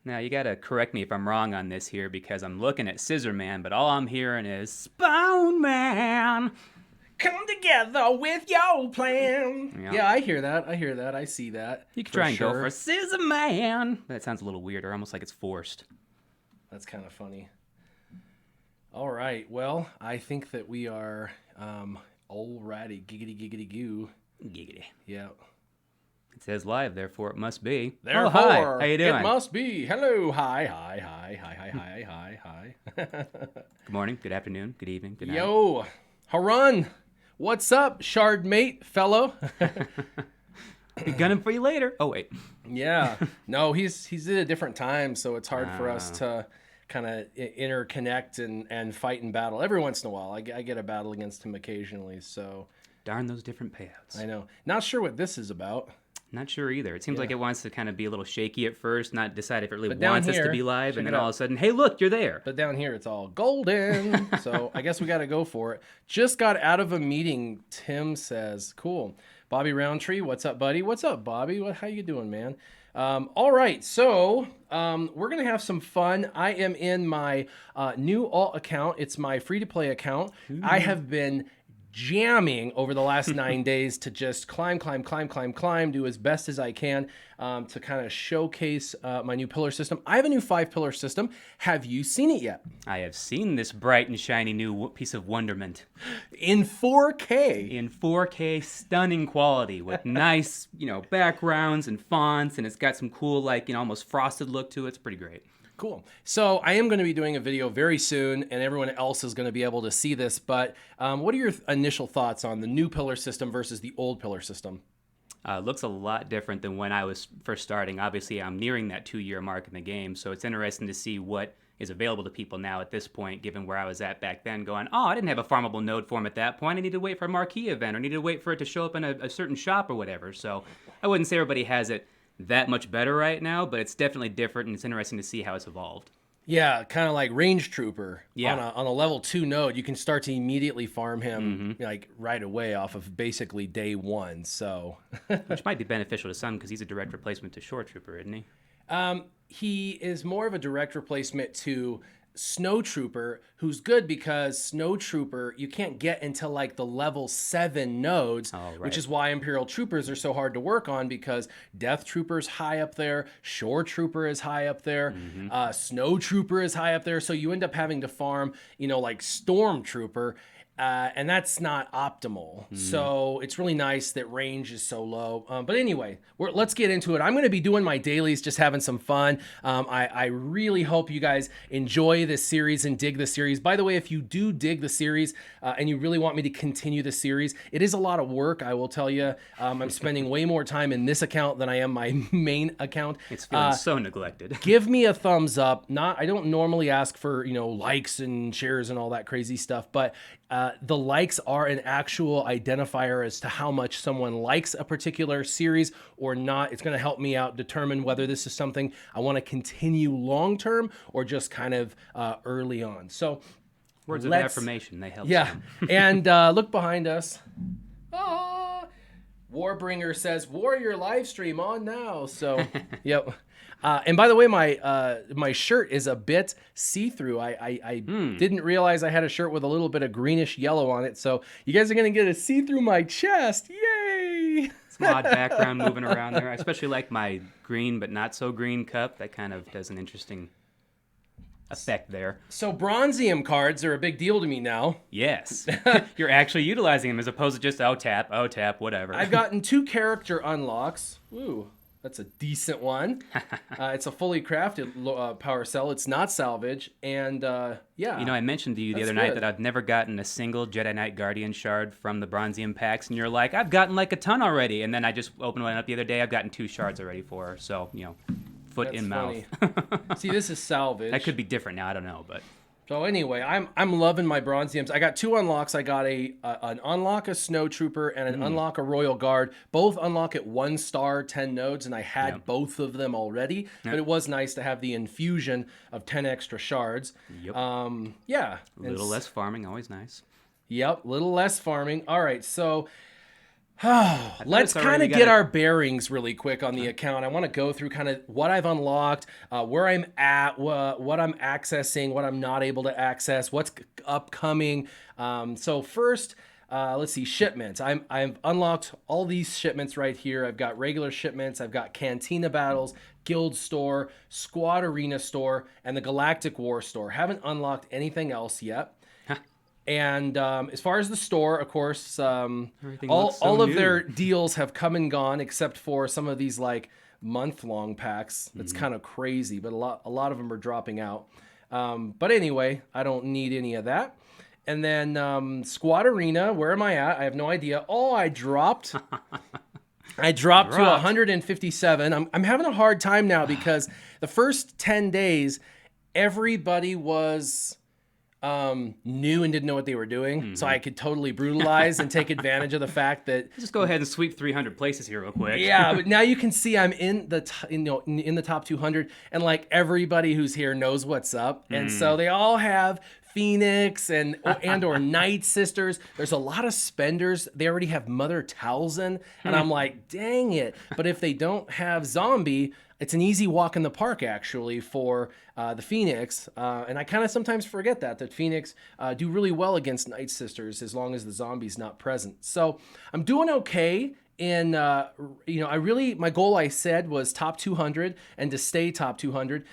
Now, you gotta correct me if I'm wrong on this here because I'm looking at Scissorman, but all I'm hearing is Spawn Man. Come together with your plan. Yeah. Yeah, I hear that. I see that. You could try and go for Scissorman. That sounds a little weirder, almost like it's forced. That's kind of funny. All right. Well, I think that we are alrighty. Giggity goo. Giggity. Yeah. It says live, therefore it must be. Therefore, hi. How you doing? it must be. Hello. Hi. Good morning, good afternoon, good evening, good night. Yo, Harun. What's up, shard mate, fellow? Be gunning for you later. Oh, wait. Yeah. No, he's at a different time, so it's hard for us to kind of interconnect and fight and battle. Every once in a while, I get a battle against him occasionally, so... Darn those different payouts. I know. Not sure what this is about. Not sure either. It seems like it wants to kind of be a little shaky at first, not decide if it really down wants us to here, be live, and then it all out. of a sudden, hey, look, you're there. But down here, it's all golden, so I guess we got to go for it. Just got out of a meeting, Tim says. Cool. Bobby Roundtree, what's up, buddy? What's up, Bobby? How you doing, man? All right, so we're going to have some fun. I am in my new alt account. It's my free-to-play account. Ooh. I have been jamming over the last 9 days to just climb, do as best as I can to kind of showcase my new pillar system. I have a new 5-pillar system. Have you seen it yet? I have seen this bright and shiny new piece of wonderment. In 4K. In 4K, stunning quality with nice, backgrounds and fonts, and it's got some cool, almost frosted look to it. It's pretty great. Cool. So I am going to be doing a video very soon, and everyone else is going to be able to see this, but what are your initial thoughts on the new pillar system versus the old pillar system? Looks a lot different than when I was first starting. Obviously, I'm nearing that 2-year mark in the game, so it's interesting to see what is available to people now at this point, given where I was at back then, going, I didn't have a farmable node form at that point. I needed to wait for a marquee event, or needed to wait for it to show up in a certain shop or whatever. So I wouldn't say everybody has it that much better right now, but it's definitely different, and it's interesting to see how it's evolved. Yeah, kind of like Range Trooper. Yeah. On a level 2 node, you can start to immediately farm him right away off of basically day 1. So, which might be beneficial to some because he's a direct replacement to Shore Trooper, isn't he? He is more of a direct replacement to Snow Trooper, who's good because Snow Trooper you can't get until like the level 7 nodes, which is why Imperial Troopers are so hard to work on, because Death Trooper's high up there, Shore Trooper is high up there, Snow Trooper is high up there, so you end up having to farm, like Storm Trooper. And that's not optimal. So it's really nice that range is so low. But anyway, let's get into it. I'm going to be doing my dailies, just having some fun. I really hope you guys enjoy this series and dig the series. By the way, if you do dig the series and you really want me to continue the series, it is a lot of work, I will tell you. I'm spending way more time in this account than I am my main account. It's feeling so neglected. Give me a thumbs up. I don't normally ask for, likes and shares and all that crazy stuff, but the likes are an actual identifier as to how much someone likes a particular series or not. It's going to help me out determine whether this is something I want to continue long-term or just kind of early on. So words of affirmation, they help. Yeah. And look behind us. Warbringer says, Warrior live stream on now. So, yep. And by the way, my shirt is a bit see-through. I didn't realize I had a shirt with a little bit of greenish yellow on it. So you guys are going to get to see through my chest. Yay! Some odd background moving around there. I especially like my green but not so green cup. That kind of does an interesting effect there. So Bronzium cards are a big deal to me now. Yes. You're actually utilizing them as opposed to just tap, whatever. I've gotten 2 character unlocks. Ooh. That's a decent one. It's a fully crafted power cell. It's not salvage. And yeah. I mentioned to you the other night that I've never gotten a single Jedi Knight Guardian shard from the Bronzium packs. And you're like, I've gotten like a ton already. And then I just opened one up the other day. I've gotten 2 shards already for her. So, foot That's in funny. mouth. See, this is salvage. That could be different now. I don't know, but... So anyway, I'm loving my Bronziums. I got 2 unlocks. I got an unlock a Snow Trooper and an unlock a Royal Guard. Both unlock at 1 star, 10 nodes, and I had both of them already. But it was nice to have the infusion of 10 extra shards. Yep. Yeah. A little less farming, always nice. Yep, little less farming. All right, so Let's kind of get our bearings really quick on the account. I want to go through kind of what I've unlocked, where I'm at, what I'm accessing, what I'm not able to access, what's upcoming. So first, let's see, shipments. I've unlocked all these shipments right here. I've got regular shipments. I've got Cantina Battles, Guild Store, Squad Arena Store, and the Galactic War Store. Haven't unlocked anything else yet. And as far as the store, of course, all of their deals have come and gone, except for some of these like month-long packs. That's kind of crazy, but a lot of them are dropping out. But anyway, I don't need any of that. And then Squad Arena, where am I at? I have no idea. Oh, I dropped. I dropped to 157. I'm having a hard time now because the first 10 days, everybody was new and didn't know what they were doing, so I could totally brutalize and take advantage of the fact that just go ahead and sweep 300 places here real quick. Yeah, but now you can see I'm in the in the top 200, and like everybody who's here knows what's up, and so they all have Phoenix and or Night Sisters. There's a lot of spenders. They already have Mother Talzin, and I'm like, dang it! But if they don't have Zombie, it's an easy walk in the park, actually, for the Phoenix. And I kind of sometimes forget that Phoenix do really well against Night Sisters as long as the Zombie's not present. So I'm doing okay. And, my goal, I said, was top 200 and to stay top 200.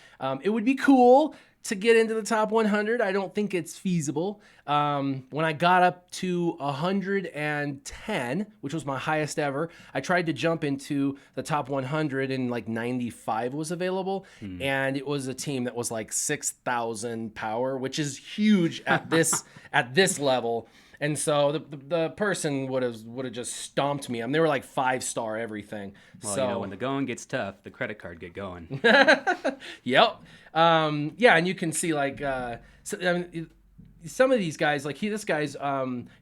It would be cool to get into the top 100. I don't think it's feasible. When I got up to 110, which was my highest ever, I tried to jump into the top 100 and like 95 was available. And it was a team that was like 6,000 power, which is huge at this level. And so the person would have just stomped me. I mean, they were like 5-star everything. Well, so when the going gets tough, the credit card get going. Yep. And you can see like some of these guys, like this guy's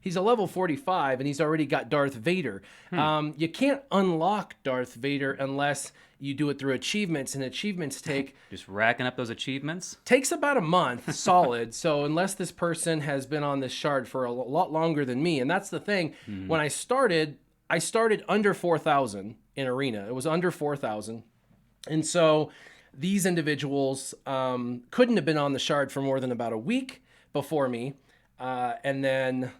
he's a level 45 and he's already got Darth Vader. You can't unlock Darth Vader unless you do it through achievements, and achievements just racking up those achievements takes about a month solid. So unless this person has been on this shard for a lot longer than me, and that's the thing, when I started under 4,000 in arena. It was under 4,000, and so these individuals couldn't have been on the shard for more than about a week before me, and then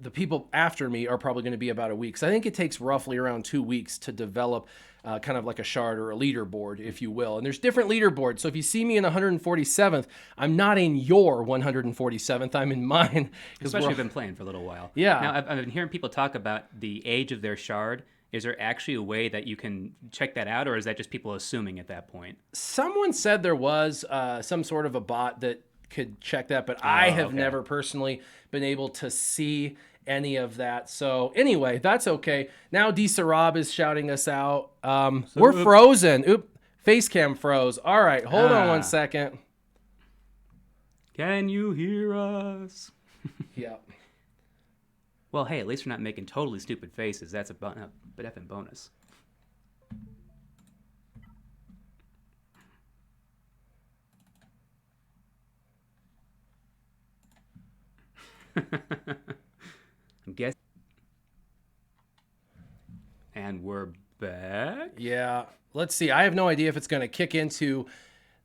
the people after me are probably going to be about a week. So I think it takes roughly around 2 weeks to develop kind of like a shard or a leaderboard, if you will. And there's different leaderboards. So if you see me in 147th, I'm not in your 147th. I'm in mine. Especially if you've been playing for a little while. Yeah. Now, I've been hearing people talk about the age of their shard. Is there actually a way that you can check that out, or is that just people assuming at that point? Someone said there was some sort of a bot that could check that, but I have never personally been able to see any of that. So anyway, that's okay. Now D Sarab is shouting us out. We're frozen. Oop, face cam froze. All right, hold on 1 second. Can you hear us? Yeah. Well, hey, at least we're not making totally stupid faces. That's a effing bonus. I'm guessing. And we're back? Yeah. Let's see. I have no idea if it's going to kick into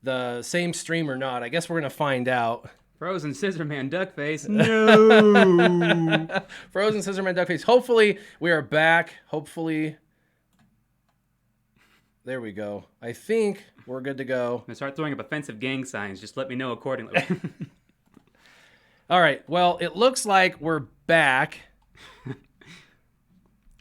the same stream or not. I guess we're going to find out. Frozen Scissorman Duckface. No. Frozen Scissorman Duckface. Hopefully we are back. Hopefully. There we go. I think we're good to go. I'm going to start throwing up offensive gang signs. Just let me know accordingly. All right. Well, it looks like we're back.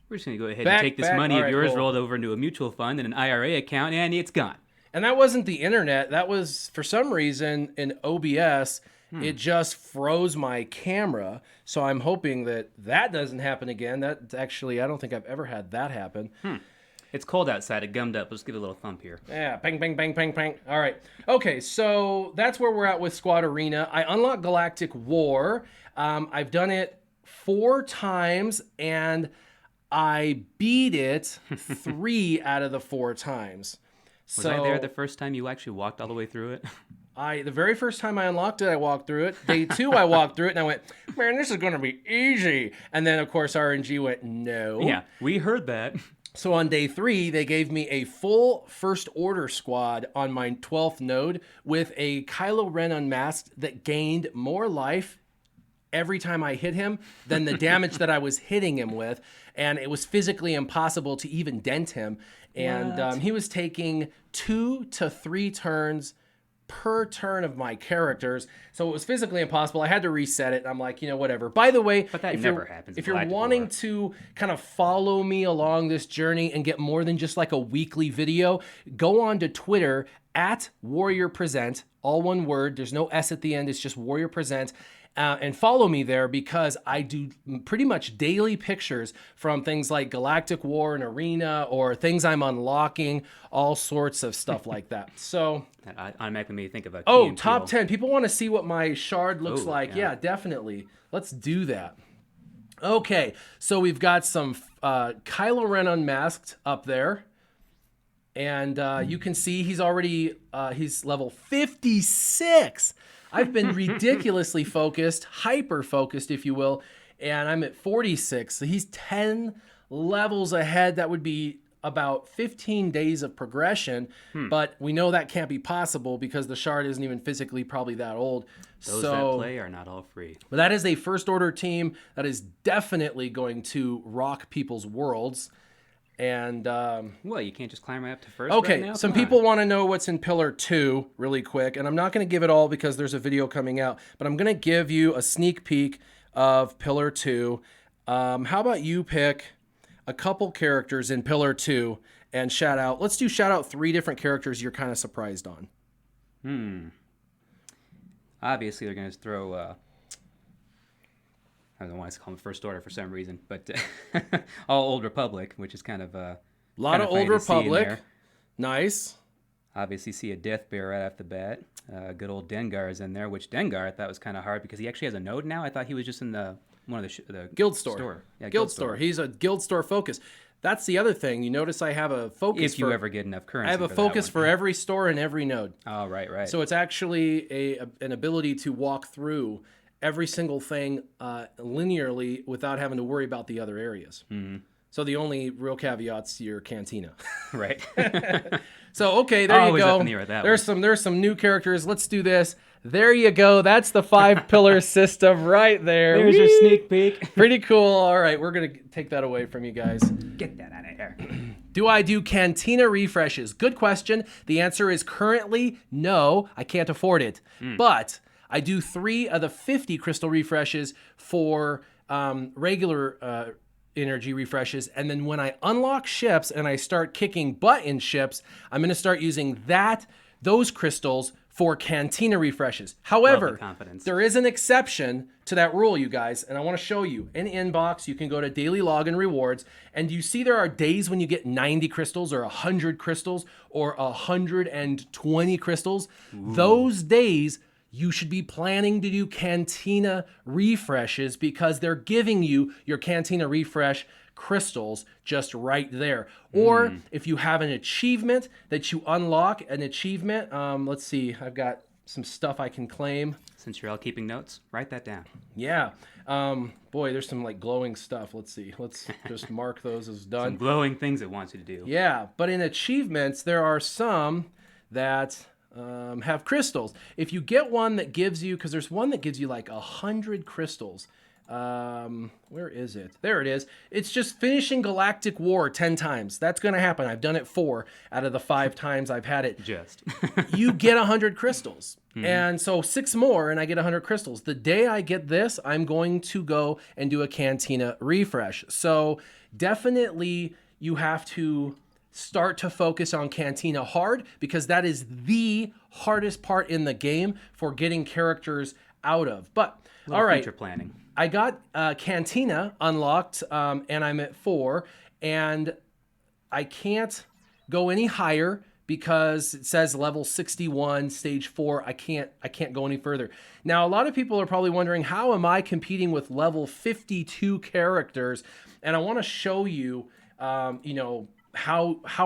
We're just going to go ahead and take this money of yours, rolled over into a mutual fund and an IRA account, and it's gone. And that wasn't the internet. That was, for some reason, in OBS, it just froze my camera. So I'm hoping that doesn't happen again. That actually, I don't think I've ever had that happen. It's cold outside. It gummed up. Let's give it a little thump here. Yeah, bang, bang, bang, bang, bang. All right. Okay, so that's where we're at with Squad Arena. I unlocked Galactic War. I've done it 4 times, and I beat it 3 out of the 4 times. Was I there the first time you actually walked all the way through it? The very first time I unlocked it, I walked through it. Day 2, I walked through it, and I went, man, this is going to be easy. And then, of course, RNG went, no. Yeah, we heard that. So on day 3, they gave me a full First Order squad on my 12th node with a Kylo Ren unmasked that gained more life every time I hit him than the damage that I was hitting him with. And it was physically impossible to even dent him. And he was taking 2 to 3 turns per turn of my characters, so it was physically impossible. I had to reset it, and I'm like, whatever. By the way, but that never happens. If you're wanting to kind of follow me along this journey and get more than just like a weekly video, go on to Twitter at Warrior Present, all one word. There's no S at the end. It's just Warrior Present. And follow me there because I do pretty much daily pictures from things like Galactic War and Arena or things I'm unlocking, all sorts of stuff like that. So that automatically made me think of a top 10. People want to see what my shard looks like. Yeah, definitely. Let's do that. Okay, so we've got some Kylo Ren unmasked up there. And you can see he's already, he's level 56. I've been ridiculously focused, hyper-focused, if you will, and I'm at 46. So he's 10 levels ahead. That would be about 15 days of progression, but we know that can't be possible because the shard isn't even physically probably that old. Those that play are not all free. But that is a First Order team that is definitely going to rock people's worlds. And well, you can't just climb right up to first. Okay, right now? Some people want to know what's in Pillar 2 really quick, and I'm not going to give it all because there's a video coming out, but I'm going to give you a sneak peek of Pillar 2. How about you pick a couple characters in Pillar 2 and shout out? Let's do shout out 3 different characters you're kind of surprised on. Obviously, they're going to throw. I don't know why it's called First Order for some reason, but all Old Republic, which is kind of a lot of Old Republic. Nice. Obviously, see a Death Bear right off the bat. Good old Dengar is in there, which Dengar I thought was kind of hard because he actually has a node now. I thought he was just in the Guild Store. Yeah, Guild Store. He's a Guild Store focus. That's the other thing. You notice I have a focus. If you ever get enough currency. I have a focus for every store and every node. Oh, right. So it's actually an ability to walk through every single thing linearly without having to worry about the other areas. Mm-hmm. So the only real caveat's your Cantina. Right. So, okay, there you go. Up in the air with that there's some new characters. Let's do this. There you go. That's the 5-pillar system right there. There's your sneak peek. Pretty cool. All right, we're going to take that away from you guys. Get that out of here. Do I do Cantina refreshes? Good question. The answer is currently no. I can't afford it. But I do 3 of the 50 crystal refreshes for regular energy refreshes. And then when I unlock ships and I start kicking butt in ships, I'm going to start using those crystals for Cantina refreshes. However, there is an exception to that rule, you guys, and I want to show you. In inbox, you can go to daily login rewards, and you see there are days when you get 90 crystals or 100 crystals or 120 crystals. Ooh. Those days, you should be planning to do Cantina refreshes because they're giving you your Cantina refresh crystals just right there. Or if you have an achievement that you unlock, let's see, I've got some stuff I can claim. Since you're all keeping notes, write that down. Yeah. Boy, there's some like glowing stuff. Let's see. Let's just mark those as done. Some glowing things it wants you to do. Yeah, but in achievements, there are some that have crystals. If you get one that gives you, because there's one that gives you like 100 crystals. Where is it? There it is. It's just finishing Galactic War 10 times. That's going to happen. I've done it 4 out of the 5 times I've had it. You get 100 crystals. And so 6 more and I get 100 crystals. The day I get this, I'm going to go and do a Cantina refresh. So definitely you have to start to focus on Cantina hard because that is the hardest part in the game for getting characters out of. But all right, future planning. I got Cantina unlocked, and I'm at 4, and I can't go any higher because it says level 61, stage 4. I can't go any further. Now, a lot of people are probably wondering, how am I competing with level 52 characters? And I want to show you, how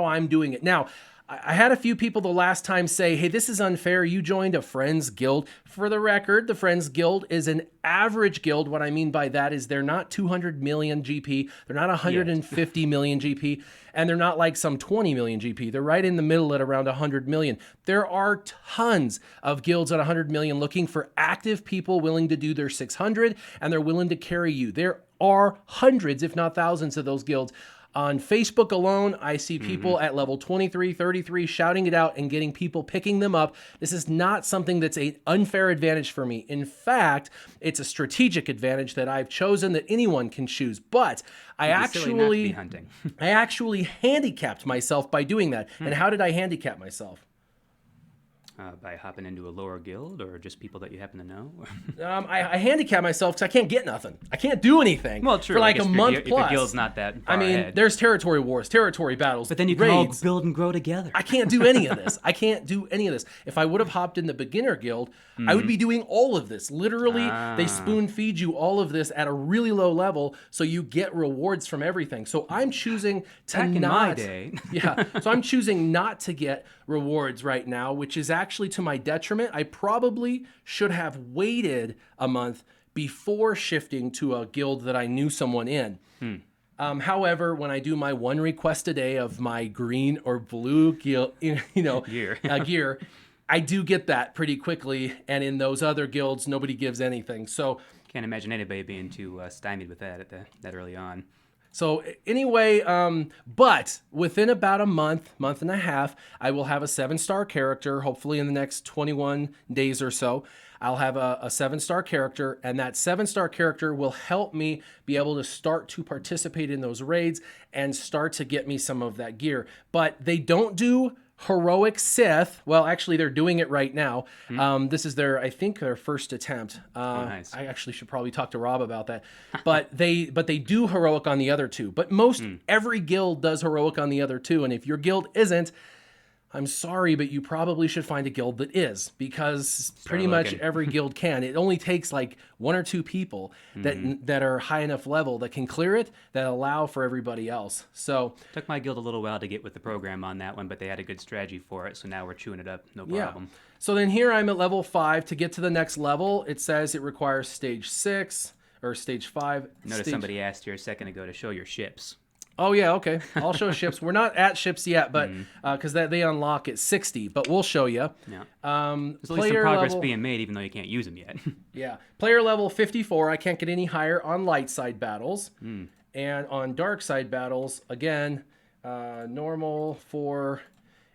I'm doing it. Now, I had a few people the last time say, hey, this is unfair. You joined a Friends Guild. For the record, the Friends Guild is an average guild. What I mean by that is they're not 200 million GP. They're not 150 million GP. And they're not like some 20 million GP. They're right in the middle at around 100 million. There are tons of guilds at 100 million looking for active people willing to do their 600, and they're willing to carry you. There are hundreds, if not thousands, of those guilds. On Facebook alone, I see people at level 23, 33 shouting it out and getting people picking them up. This is not something that's an unfair advantage for me. In fact, it's a strategic advantage that I've chosen that anyone can choose. But I actually handicapped myself by doing that. And how did I handicap myself? By hopping into a lower guild, or just people that you happen to know? I handicap myself because I can't get nothing. I can't do anything for like a month plus. If the guild's not that far ahead. There's territory wars, territory battles, but then you can all build and grow together. I can't do any of this. If I would have hopped in the beginner guild, I would be doing all of this. Literally, they spoon feed you all of this at a really low level, so you get rewards from everything. So I'm choosing to Back in my day. So I'm choosing not to get rewards right now, which is actually to my detriment. I probably should have waited a month before shifting to a guild that I knew someone in. However, when I do my one request a day of my green or blue gear, gear, I do get that pretty quickly. And in those other guilds, nobody gives anything. So can't imagine anybody being too stymied with that that early on. So anyway, but within about a month and a half, I will have a 7-star character. Hopefully in the next 21 days or so, I'll have a 7-star character, and that 7-star character will help me be able to start to participate in those raids and start to get me some of that gear. But they don't do Heroic Sith. Well, actually, they're doing it right now. This is their first attempt. Nice. I actually should probably talk to Rob about that. But they do Heroic on the other two. But every guild does Heroic on the other two. And if your guild isn't, I'm sorry, but you probably should find a guild that is, because pretty much every guild can. It only takes like 1 or 2 people that are high enough level that can clear it, that allow for everybody else. So took my guild a little while to get with the program on that one, but they had a good strategy for it. So now we're chewing it up, no problem. Yeah. So then here I'm at level 5. To get to the next level, it says it requires stage 6 or stage 5. Notice somebody asked here a second ago to show your ships. Oh, yeah, okay. I'll show ships. We're not at ships yet, but because they unlock at 60, but we'll show you. Yeah. There's at least some progress being made, even though you can't use them yet. Yeah. Player level 54. I can't get any higher on light side battles. And on dark side battles, again, normal 4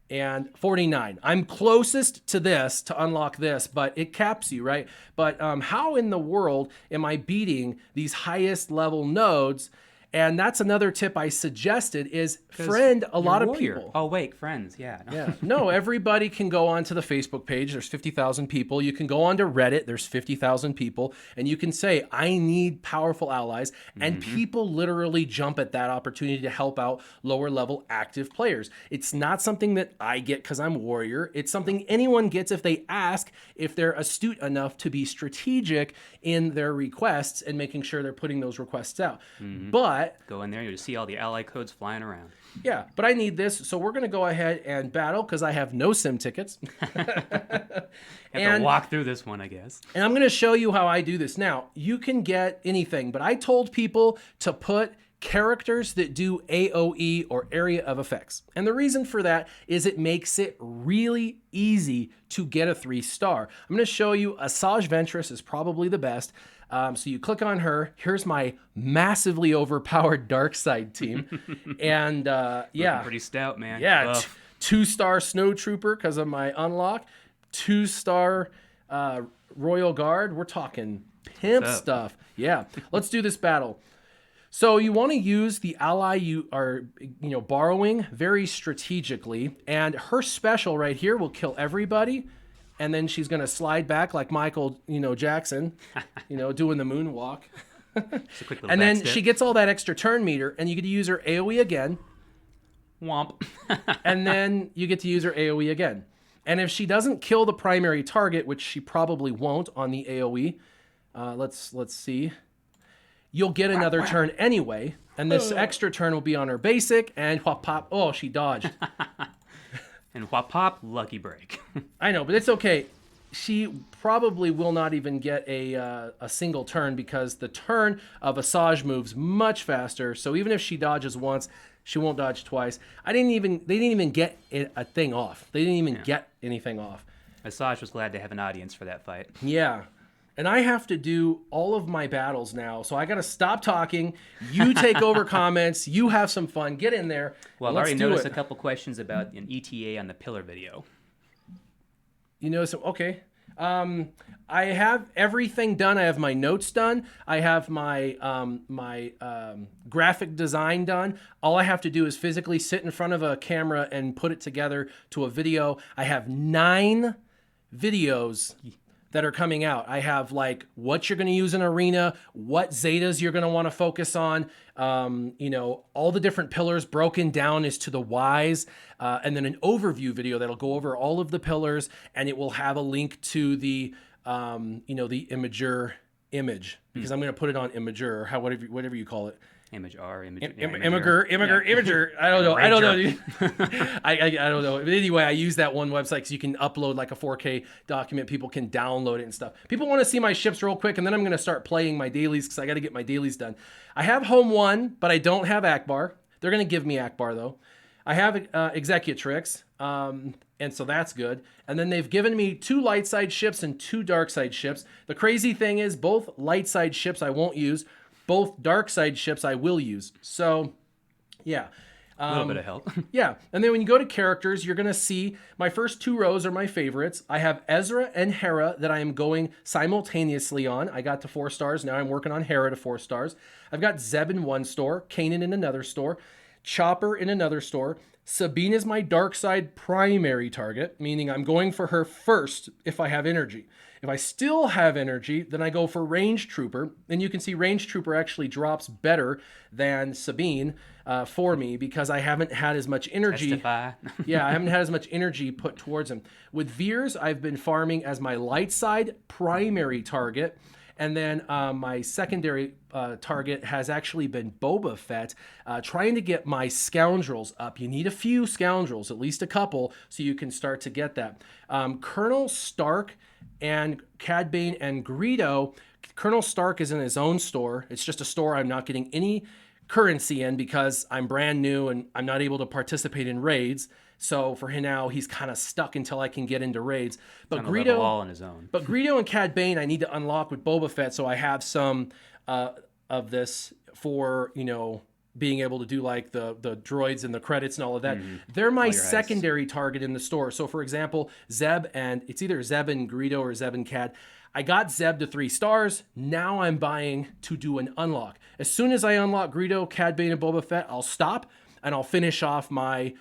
and 49. I'm closest to this, to unlock this, but it caps you, right? But how in the world am I beating these highest level nodes? And that's another tip I suggested is friend a lot of people. Oh, wait, friends, yeah. Yeah. No, everybody can go onto the Facebook page. There's 50,000 people. You can go onto Reddit. There's 50,000 people. And you can say, I need powerful allies. And people literally jump at that opportunity to help out lower level active players. It's not something that I get because I'm warrior. It's something anyone gets if they ask, if they're astute enough to be strategic in their requests and making sure they're putting those requests out. But go in there and you'll see all the ally codes flying around. Yeah, but I need this, so we're going to go ahead and battle because I have no sim tickets. Have to walk through this one, I guess. And I'm going to show you how I do this. Now, you can get anything, but I told people to put characters that do AoE or area of effects. And the reason for that is it makes it really easy to get a 3-star. I'm going to show you Asajj Ventress is probably the best. So you click on her. Here's my massively overpowered dark side team. And Looking pretty stout, man. Yeah, 2-star Snow Trooper because of my unlock. 2-star Royal Guard. We're talking pimp stuff. Yeah, let's do this battle. So you want to use the ally you are, borrowing very strategically. And her special right here will kill everybody. And then she's going to slide back like Michael, Jackson, doing the moonwalk. And then she gets all that extra turn meter, and you get to use her AoE again. Womp. And then you get to use her AoE again. And if she doesn't kill the primary target, which she probably won't on the AoE, let's see. You'll get another turn anyway, and this extra turn will be on her basic, and pop. Oh, she dodged. And whop pop, lucky break. I know, but it's okay. She probably will not even get a single turn because the turn of Asajj moves much faster. So even if she dodges once, she won't dodge twice. They didn't even get a thing off. They didn't even get anything off. Asajj was glad to have an audience for that fight. Yeah. And I have to do all of my battles now. So I got to stop talking. You take over comments. You have some fun. Get in there. Well, I already noticed a couple questions about an ETA on the pillar video. You know, so okay. I have everything done. I have my notes done. I have my graphic design done. All I have to do is physically sit in front of a camera and put it together to a video. I have 9 videos that are coming out. I have like what you're going to use in arena, what zetas you're going to want to focus on, you know, all the different pillars broken down as to the whys, and then an overview video that'll go over all of the pillars, and it will have a link to the, you know, the Imager image, because I'm going to put it on Imager or whatever you call it. Imager. I don't know. I don't know. But anyway, I use that one website because you can upload like a 4K document. People can download it and stuff. People want to see my ships real quick, and then I'm going to start playing my dailies because I got to get my dailies done. I have Home 1, but I don't have Akbar. They're going to give me Akbar, though. I have Executrix, and so that's good. And then they've given me 2 light side ships and 2 dark side ships. The crazy thing is both light side ships I won't use. Both dark side ships I will use. So, yeah. A little bit of help. Yeah. And then when you go to characters, you're going to see my first 2 rows are my favorites. I have Ezra and Hera that I am going simultaneously on. I got to 4 stars. Now I'm working on Hera to 4 stars. I've got Zeb in one store, Kanan in another store, Chopper in another store. Sabine is my dark side primary target, meaning I'm going for her first if I have energy. If I still have energy, then I go for Range Trooper. And you can see Range Trooper actually drops better than Sabine for me because I haven't had as much energy. Testify. Yeah, I haven't had as much energy put towards him. With Veers, I've been farming as my light side primary target. And then my secondary target has actually been Boba Fett, trying to get my scoundrels up. You need a few scoundrels, at least a couple, so you can start to get that. Colonel Stark and Cad Bane and Greedo. Colonel Stark is in his own store. It's just a store I'm not getting any currency in because I'm brand new and I'm not able to participate in raids. So for him now, he's kind of stuck until I can get into raids. But Greedo, all on his own. But Greedo and Cad Bane, I need to unlock with Boba Fett, so I have some of this for, you know, being able to do like the droids and the credits and all of that. They're my secondary target in the store. So for example, Zeb, and it's either Zeb and Greedo or Zeb and Cad. I got Zeb to 3 stars. Now I'm buying to do an unlock. As soon as I unlock Greedo, Cad Bane, and Boba Fett, I'll stop and I'll finish off my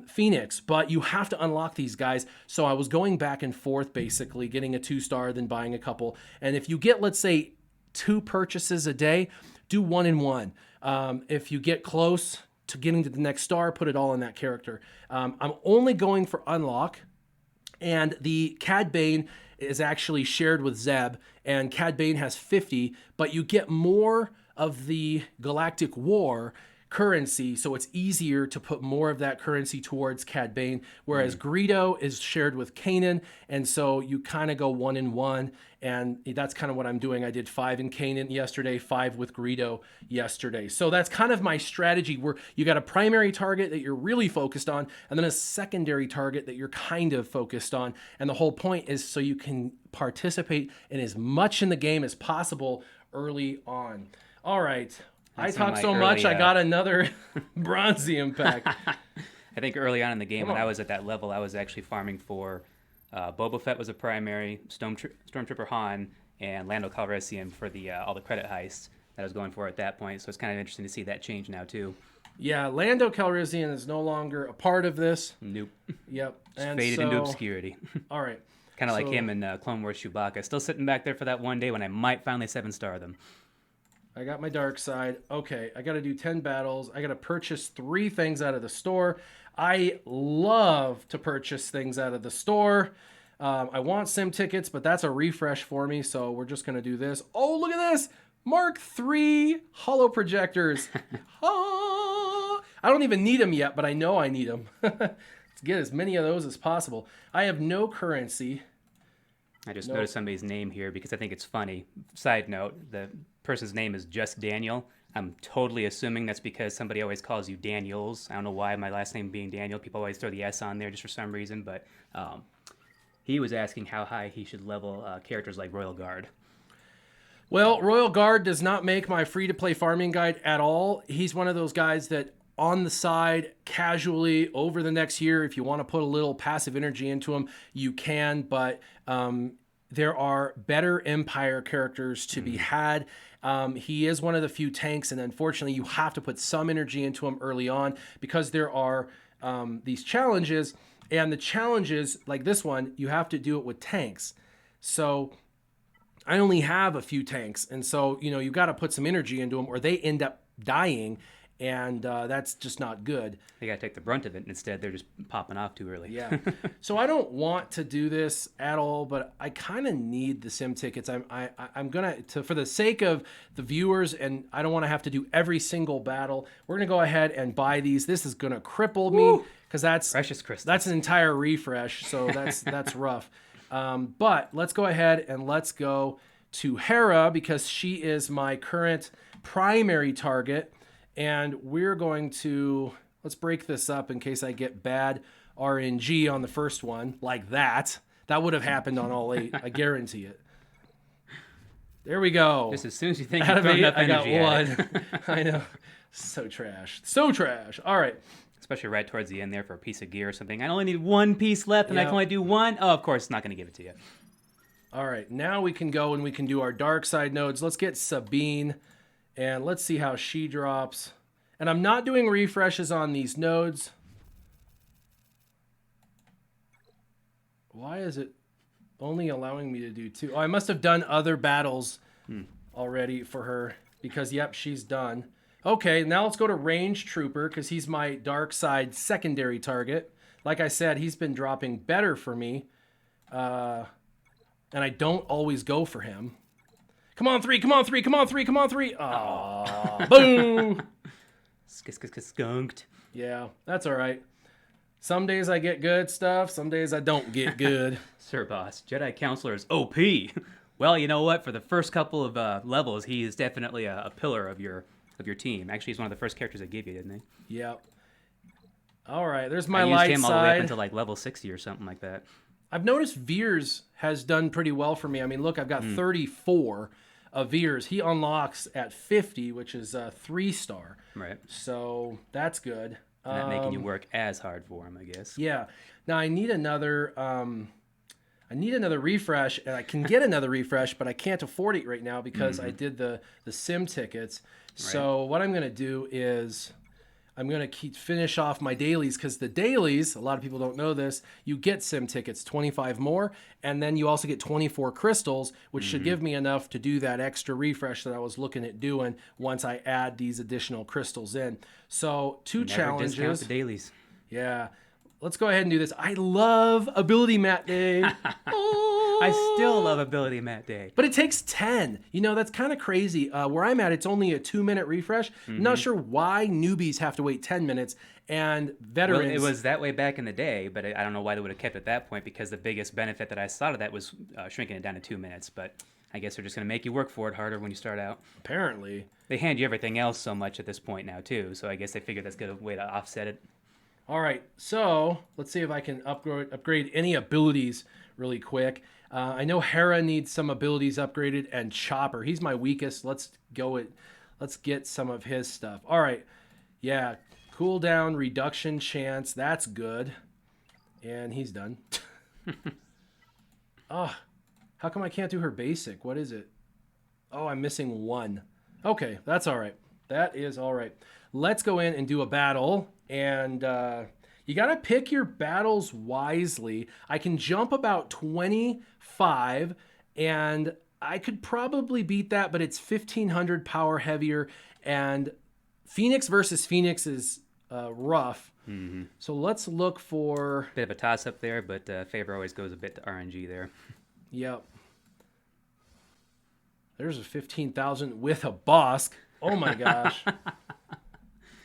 Phoenix. But you have to unlock these guys. So I was going back and forth, basically getting a 2-star, then buying a couple. And if you get, let's say, 2 purchases a day, do 1 and 1. If you get close to getting to the next star, put it all in that character. I'm only going for unlock, and the Cad Bane is actually shared with Zeb, and Cad Bane has 50, but you get more of the Galactic War currency, so it's easier to put more of that currency towards Cad Bane, whereas Greedo is shared with Kanan, and so you kind of go 1 and 1, and that's kind of what I'm doing. I did 5 in Kanan yesterday, 5 with Greedo yesterday. So that's kind of my strategy, where you got a primary target that you're really focused on, and then a secondary target that you're kind of focused on, and the whole point is so you can participate in as much in the game as possible early on. All right. I talked so much, I got another Bronzium pack. I think early on in the game, when I was at that level, I was actually farming for Boba Fett was a primary, Stormtrooper Han, and Lando Calrissian for the all the credit heists that I was going for at that point. So it's kind of interesting to see that change now, too. Yeah, Lando Calrissian is no longer a part of this. Nope. Yep. And faded into obscurity. All right. Kind of like him in Clone Wars Chewbacca. Still sitting back there for that one day when I might finally 7-star them. I got my dark side. Okay, I got to do 10 battles. I got to purchase 3 things out of the store. I love to purchase things out of the store. I want sim tickets, but that's a refresh for me, so we're just going to do this. Oh, look at this! Mark III holo projectors. I don't even need them yet, but I know I need them. Let's get as many of those as possible. I have no currency. I just noticed somebody's name here because I think it's funny. Side note, the person's name is just Daniel. I'm totally assuming that's because somebody always calls you Daniels. I don't know why, my last name being Daniel. People always throw the S on there just for some reason. But he was asking how high he should level characters like Royal Guard. Well, Royal Guard does not make my free-to-play farming guide at all. He's one of those guys that on the side, casually, over the next year, if you want to put a little passive energy into him, you can. But there are better Empire characters to be had. He is one of the few tanks, and unfortunately, you have to put some energy into him early on because there are these challenges. And the challenges, like this one, you have to do it with tanks. So I only have a few tanks, and so you got to put some energy into them, or they end up dying, and that's just not good. They got to take the brunt of it. Instead, they're just popping off too early. Yeah. So I don't want to do this at all, but I kind of need the sim tickets. I'm gonna for the sake of the viewers, and I don't want to have to do every single battle. We're gonna go ahead and buy these. This is gonna cripple me because that's precious crystals. That's an entire refresh, so that's rough. But let's go ahead and let's go to Hera because she is my current primary target. And we're going to, let's break this up in case I get bad RNG on the first one, like that. That would have happened on all 8. I guarantee it. There we go. Just as soon as you think you've thrown enough energy I got 1. I know. So trash. So trash. All right. Especially right towards the end there for a piece of gear or something. I only need 1 piece left and I can only do 1. Oh, of course, it's not going to give it to you. All right. Now we can go and we can do our dark side nodes. Let's get Sabine. And let's see how she drops. And I'm not doing refreshes on these nodes. Why is it only allowing me to do 2? Oh, I must have done other battles already for her. Because, yep, she's done. Okay, now let's go to Range Trooper. Because he's my dark side secondary target. Like I said, he's been dropping better for me. And I don't always go for him. Come on, 3, come on, 3, come on, 3, come on, 3. Oh, boo. Skunked. Yeah, that's all right. Some days I get good stuff. Some days I don't get good. Sir Boss, Jedi Counselor is OP. Well, you know what? For the first couple of levels, he is definitely a pillar of your team. Actually, he's one of the first characters I gave you, didn't he? Yep. All right, there's my I light used him side. all the way up until like level 60 or something like that. I've noticed Veers has done pretty well for me. I mean, look, I've got 34 of Veers. He unlocks at 50, which is a 3-star. Right. So that's good. Not making you work as hard for him, I guess. Yeah. Now I need another refresh, and I can get another refresh, but I can't afford it right now because I did the sim tickets. Right. So what I'm going to do is I'm going to finish off my dailies because the dailies, a lot of people don't know this, you get sim tickets, 25 more, and then you also get 24 crystals, which should give me enough to do that extra refresh that I was looking at doing once I add these additional crystals in. So 2 challenges. Never discount the dailies. Yeah. Let's go ahead and do this. I love Ability Mat Day. I still love Ability Mat Day. But it takes 10. That's kind of crazy. Where I'm at, it's only a 2-minute refresh. I'm not sure why newbies have to wait 10 minutes and veterans... Well, it was that way back in the day, but I don't know why they would have kept it at that point because the biggest benefit that I saw of that was shrinking it down to 2 minutes. But I guess they're just going to make you work for it harder when you start out. Apparently. They hand you everything else so much at this point now, too. So I guess they figured that's a good way to offset it. All right, so let's see if I can upgrade any abilities really quick. I know Hera needs some abilities upgraded, and Chopper. He's my weakest. Let's get some of his stuff. All right, yeah, cooldown reduction chance. That's good, and he's done. Oh, how come I can't do her basic? What is it? Oh, I'm missing 1. Okay, that's all right. That is all right. Let's go in and do a battle. And you got to pick your battles wisely. I can jump about 25, and I could probably beat that, but it's 1,500 power heavier. And Phoenix versus Phoenix is rough. So let's look for... Bit of a toss-up there, but favor always goes a bit to RNG there. Yep. There's a 15,000 with a Bosk. Oh, my gosh.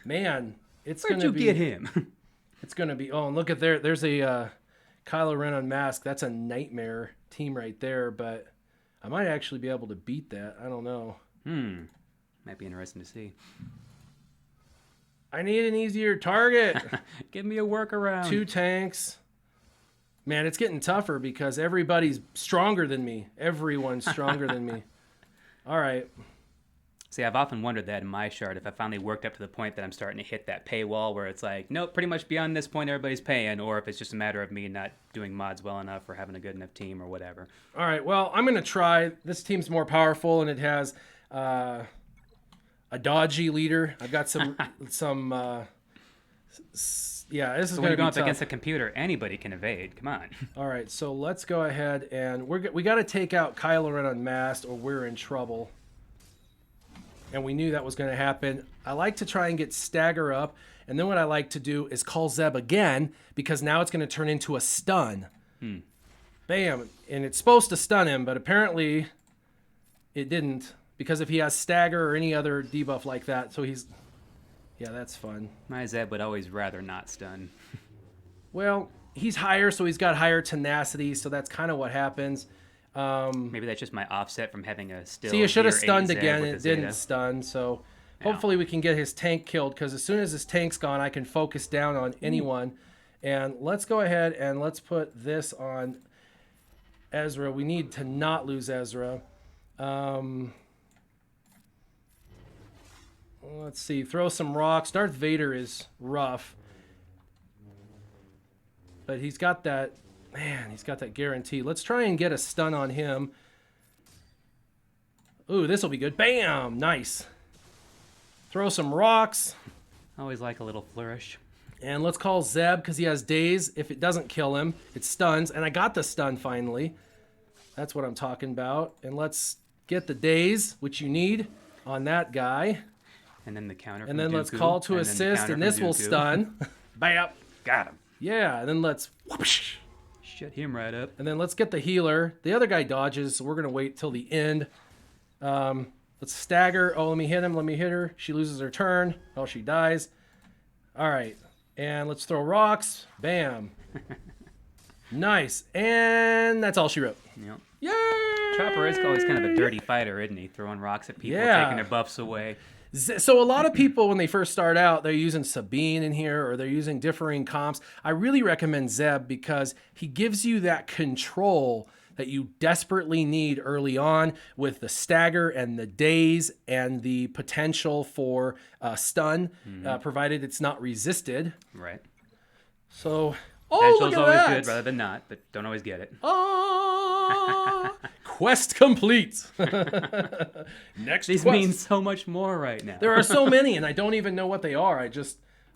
Man... It's Where'd gonna you get him? It's going to be... Oh, and look at there. There's a Kylo Ren unmasked. That's a nightmare team right there, but I might actually be able to beat that. I don't know. Might be interesting to see. I need an easier target. Give me a workaround. 2 tanks. Man, it's getting tougher because everybody's stronger than me. Everyone's stronger than me. All right. See, I've often wondered that in my chart, if I finally worked up to the point that I'm starting to hit that paywall where it's like, nope, pretty much beyond this point everybody's paying, or if it's just a matter of me not doing mods well enough or having a good enough team or whatever. All right, well, I'm going to try. This team's more powerful, and it has a dodgy leader. I've got some... Yeah, this is going to be going up tough. against a computer, anybody can evade. Come on. All right, so let's go ahead and we got to take out Kylo Ren unmasked, or we're in trouble. And we knew that was going to happen. I like to try and get stagger up, and then what I like to do is call Zeb again, because now it's going to turn into a stun. Bam, and it's supposed to stun him, but apparently it didn't, because if he has stagger or any other debuff like that, so he's... Yeah, that's fun. My Zeb would always rather not stun. Well, he's higher, so he's got higher tenacity, so that's kind of what happens. Maybe that's just my offset from having a still. See, you should have tier 8 stunned Zeb again, with and it the Zeta. didn't stun, so hopefully we can get his tank killed, because as soon as his tank's gone, I can focus down on anyone. And let's go ahead and let's put this on Ezra. We need to not lose Ezra. Let's see. Throw some rocks. Darth Vader is rough. But he's got that... Man, he's got that guarantee. Let's try and get a stun on him. Ooh, this will be good. Bam! Nice. Throw some rocks. Always like a little flourish. And let's call Zeb, because he has daze. If it doesn't kill him, it stuns. And I got the stun finally. That's what I'm talking about. And let's get the daze, which you need, on that guy. And then the counter And from then Dooku, let's call to and then the assist, counter and from this will Dooku. stun. Bam! Got him. Yeah, and then let's... Whoosh. Shut him right up. And then let's get the healer. The other guy dodges, so we're going to wait till the end. Let's stagger. Oh, let me hit him. Let me hit her. She loses her turn. Oh, she dies. All right. And let's throw rocks. Bam. Nice. And that's all she wrote. Yep. Yay! Chopper is always kind of a dirty fighter, isn't he? Throwing rocks at people, Yeah. taking their buffs away. So a lot of people, when they first start out, they're using Sabine in here, or they're using differing comps. I really recommend Zeb, because he gives you that control that you desperately need early on, with the stagger and the daze and the potential for stun, provided it's not resisted. Right. So, Potential's look at always that. good rather than not, but don't always get it. Quest complete. Next These quest. mean so much more right now. There are so many, and I don't even know what they are.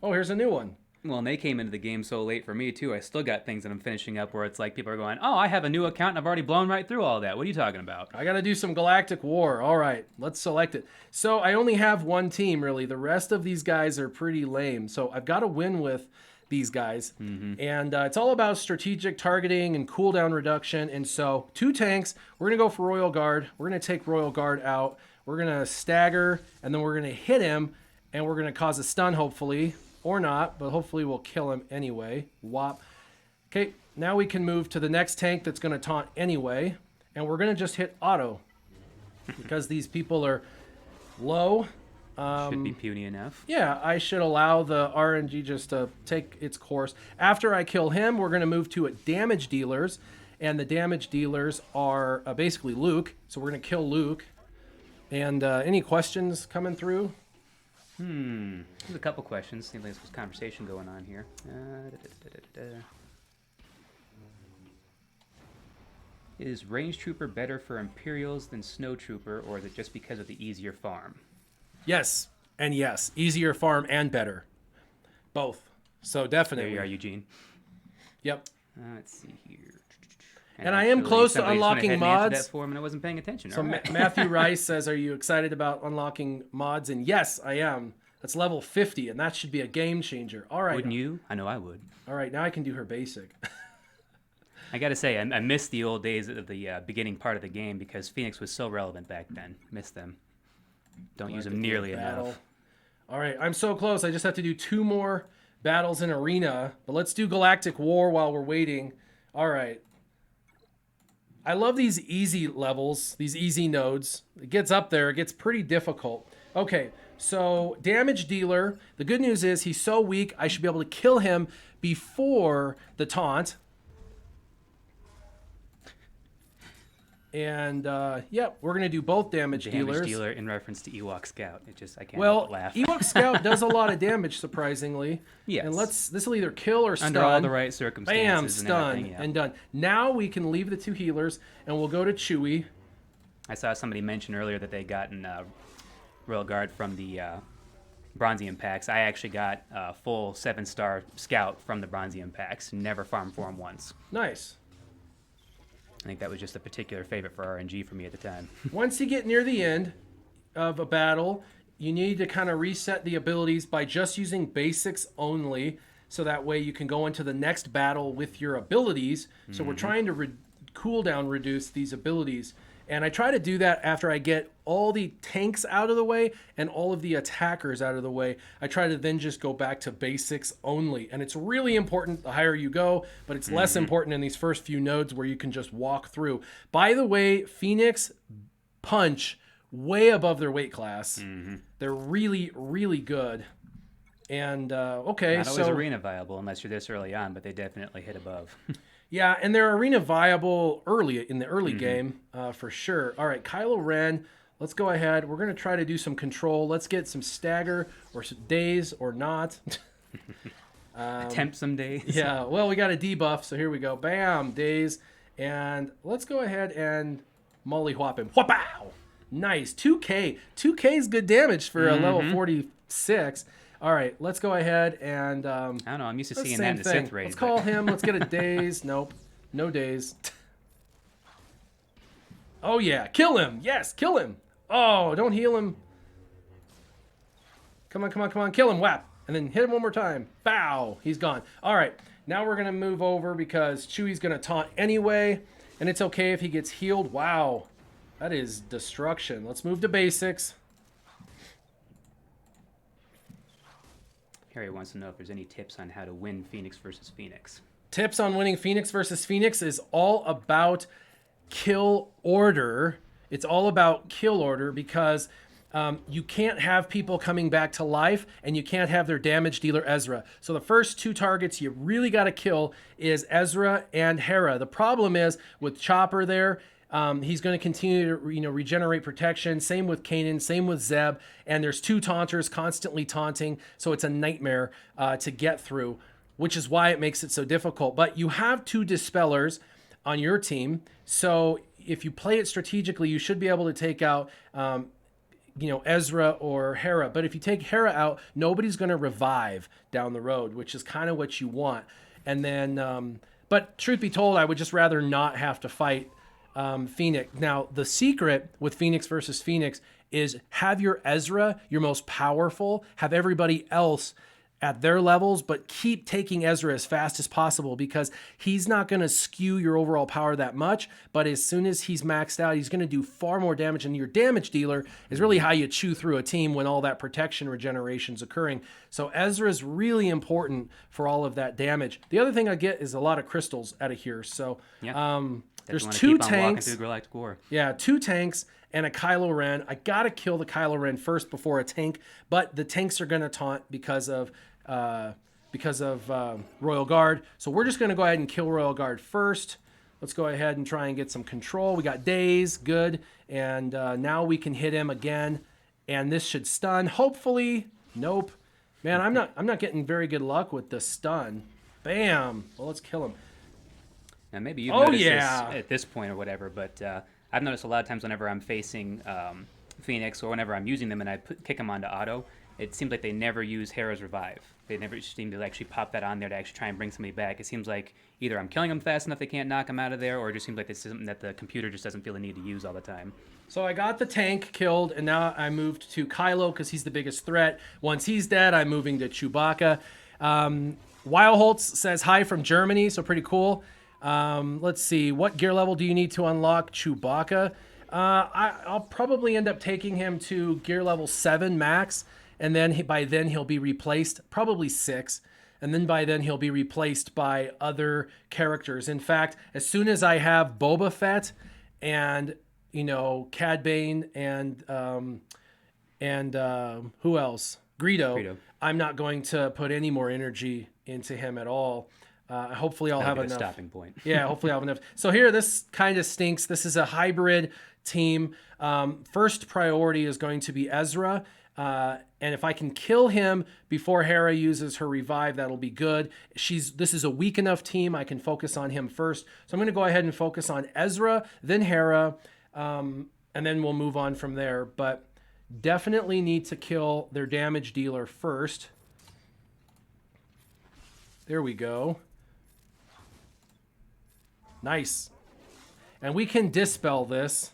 Here's a new one. Well, and they came into the game so late for me, too. I still got things that I'm finishing up where it's like people are going, oh, I have a new account and I've already blown right through all that. What are you talking about? I got to do some Galactic War. All right, let's select it. So I only have one team, really. The rest of these guys are pretty lame. So I've got to win with these guys. And it's all about strategic targeting and cooldown reduction. And so 2 tanks. We're going to go for Royal Guard. We're going to take Royal Guard out. We're going to stagger, and then we're going to hit him, and we're going to cause a stun, hopefully. Or not, but hopefully we'll kill him anyway. Whop. Okay, now we can move to the next tank that's going to taunt anyway. And we're going to just hit auto, because these people are low. Should be puny enough. Yeah, I should allow the RNG just to take its course. After I kill him, we're going to move to damage dealers. And the damage dealers are basically Luke. So we're going to kill Luke. And any questions coming through? There's a couple questions. Seems like there's conversation going on here. Is Range Trooper better for Imperials than Snow Trooper, or is it just because of the easier farm? Yes, and yes. Easier farm and better. Both. So definitely. There you are, Eugene. Yep. Let's see here. And I am close to somebody just went unlocking ahead and answered mods. that for him, and I wasn't paying attention. So All right. Matthew Rice says, are you excited about unlocking mods? And yes, I am. That's level 50, and that should be a game changer. All right. Wouldn't you? I know I would. All right, now I can do her basic. I got to say, I miss the old days of the beginning part of the game, because Phoenix was so relevant back then. Miss them. Don't use them nearly enough. All right, I'm so close. I just have to do 2 more battles in Arena, but let's do Galactic War while we're waiting. All right. I love these easy levels, these easy nodes. It gets up there, it gets pretty difficult. Okay, so damage dealer. The good news is he's so weak, I should be able to kill him before the taunt. And yeah, we're gonna do both damage dealers. Damage dealer in reference to Ewok Scout. I can't laugh. Ewok Scout does a lot of damage, surprisingly. Yes. And this will either kill or stun. Under all the right circumstances. Bam, stun, and done. Now we can leave the 2 healers, and we'll go to Chewie. I saw somebody mention earlier that they'd gotten Royal Guard from the Bronzium packs. I actually got a full 7-star Scout from the Bronzium packs. Never farmed for him once. Nice. I think that was just a particular favorite for RNG for me at the time. Once you get near the end of a battle, you need to kind of reset the abilities by just using basics only, so that way you can go into the next battle with your abilities. So we're trying to cooldown reduce these abilities. And I try to do that after I get all the tanks out of the way and all of the attackers out of the way. I try to then just go back to basics only. And it's really important the higher you go, but it's less important in these first few nodes where you can just walk through. By the way, Phoenix punch way above their weight class. They're really, really good. And, okay, Not always arena viable unless you're this early on, but they definitely hit above. Yeah, and they're arena viable in the early game, for sure. All right, Kylo Ren, let's go ahead. We're going to try to do some control. Let's get some stagger or some days or not. Attempt some days. Yeah, well, we got a debuff, so here we go. Bam, days. And let's go ahead and mollywhop him. Whoop-ow! Nice, 2K. 2K is good damage for a level 46. All right, let's go ahead and... I don't know, I'm used to seeing that in the Sith raid. Let's call him, let's get a daze. Nope, no daze. Oh yeah, kill him. Yes, kill him. Oh, don't heal him. Come on, come on, come on. Kill him, whap. And then hit him one more time. Bow, he's gone. All right, now we're going to move over because Chewie's going to taunt anyway. And it's okay if he gets healed. Wow, that is destruction. Let's move to basics. Harry wants to know if there's any tips on how to win Phoenix versus Phoenix. Tips on winning Phoenix versus Phoenix is all about kill order. It's all about kill order because you can't have people coming back to life and you can't have their damage dealer Ezra. So the first 2 targets you really got to kill is Ezra and Hera. The problem is with Chopper there, he's going to continue to regenerate protection. Same with Kanan, same with Zeb. And there's 2 taunters constantly taunting. So it's a nightmare to get through, which is why it makes it so difficult. But you have 2 dispellers on your team. So if you play it strategically, you should be able to take out Ezra or Hera. But if you take Hera out, nobody's going to revive down the road, which is kind of what you want. And then, but truth be told, I would just rather not have to fight Phoenix. Now, the secret with Phoenix versus Phoenix is have your Ezra, your most powerful, have everybody else at their levels, but keep taking Ezra as fast as possible because he's not going to skew your overall power that much. But as soon as he's maxed out, he's going to do far more damage. And your damage dealer is really how you chew through a team when all that protection regeneration is occurring. So Ezra is really important for all of that damage. The other thing I get is a lot of crystals out of here. So there's 2 tanks. Through Galactic War. Yeah, 2 tanks and a Kylo Ren. I gotta kill the Kylo Ren first before a tank, but the tanks are gonna taunt because of Royal Guard. So we're just gonna go ahead and kill Royal Guard first. Let's go ahead and try and get some control. We got days, good, and now we can hit him again, and this should stun. Hopefully, nope. Man, I'm not getting very good luck with the stun. Bam. Well, let's kill him. Now, maybe you've noticed this at this point or whatever, but I've noticed a lot of times whenever I'm facing Phoenix or whenever I'm using them and I kick them onto auto, it seems like they never use Hera's Revive. They never seem to actually pop that on there to actually try and bring somebody back. It seems like either I'm killing them fast enough they can't knock them out of there, or it just seems like it's something that the computer just doesn't feel the need to use all the time. So I got the tank killed, and now I moved to Kylo because he's the biggest threat. Once he's dead, I'm moving to Chewbacca. Weilholtz says hi from Germany, so pretty cool. Let's see, what gear level do you need to unlock Chewbacca? I'll probably end up taking him to gear level 7 max, and then by then he'll be replaced, probably 6. and then by then he'll be replaced by other characters. In fact, as soon as I have Boba Fett and Cad Bane and who else? Greedo. I'm not going to put any more energy into him at all. Hopefully I'll have enough. Stopping point. Yeah, hopefully I'll have enough. So here, this kind of stinks. This is a hybrid team. First priority is going to be Ezra. And if I can kill him before Hera uses her revive, that'll be good. This is a weak enough team. I can focus on him first. So I'm going to go ahead and focus on Ezra, then Hera, and then we'll move on from there. But definitely need to kill their damage dealer first. There we go. Nice. And we can dispel this,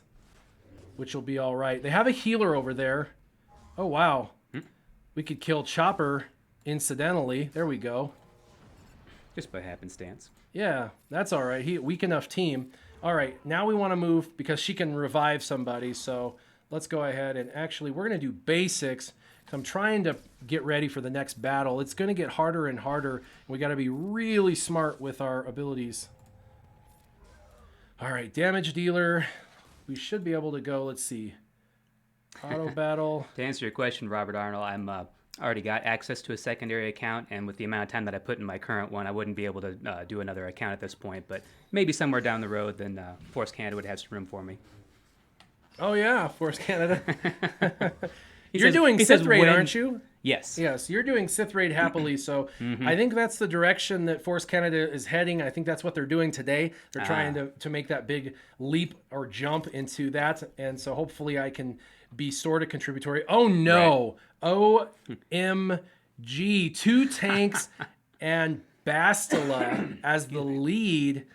which will be all right. They have a healer over there. Oh, wow. We could kill Chopper incidentally. There we go. Just by happenstance. Yeah, that's all right. Weak enough team. All right, now we want to move because she can revive somebody. So let's go ahead and actually we're going to do basics. I'm trying to get ready for the next battle. It's going to get harder and harder. We got to be really smart with our abilities. All right, damage dealer. We should be able to go. Let's see. Auto battle. To answer your question, Robert Arnold, I'm already got access to a secondary account, and with the amount of time that I put in my current one, I wouldn't be able to do another account at this point. But maybe somewhere down the road, then Force Canada would have some room for me. Oh yeah, Force Canada. You're doing Sith Raid, aren't you? Yes. Yes, you're doing Sith Raid happily. So I think that's the direction that Force Canada is heading. I think that's what they're doing today. They're trying to make that big leap or jump into that. And so hopefully I can be sort of contributory. Oh no. Right. OMG. 2 tanks and Bastila as the lead.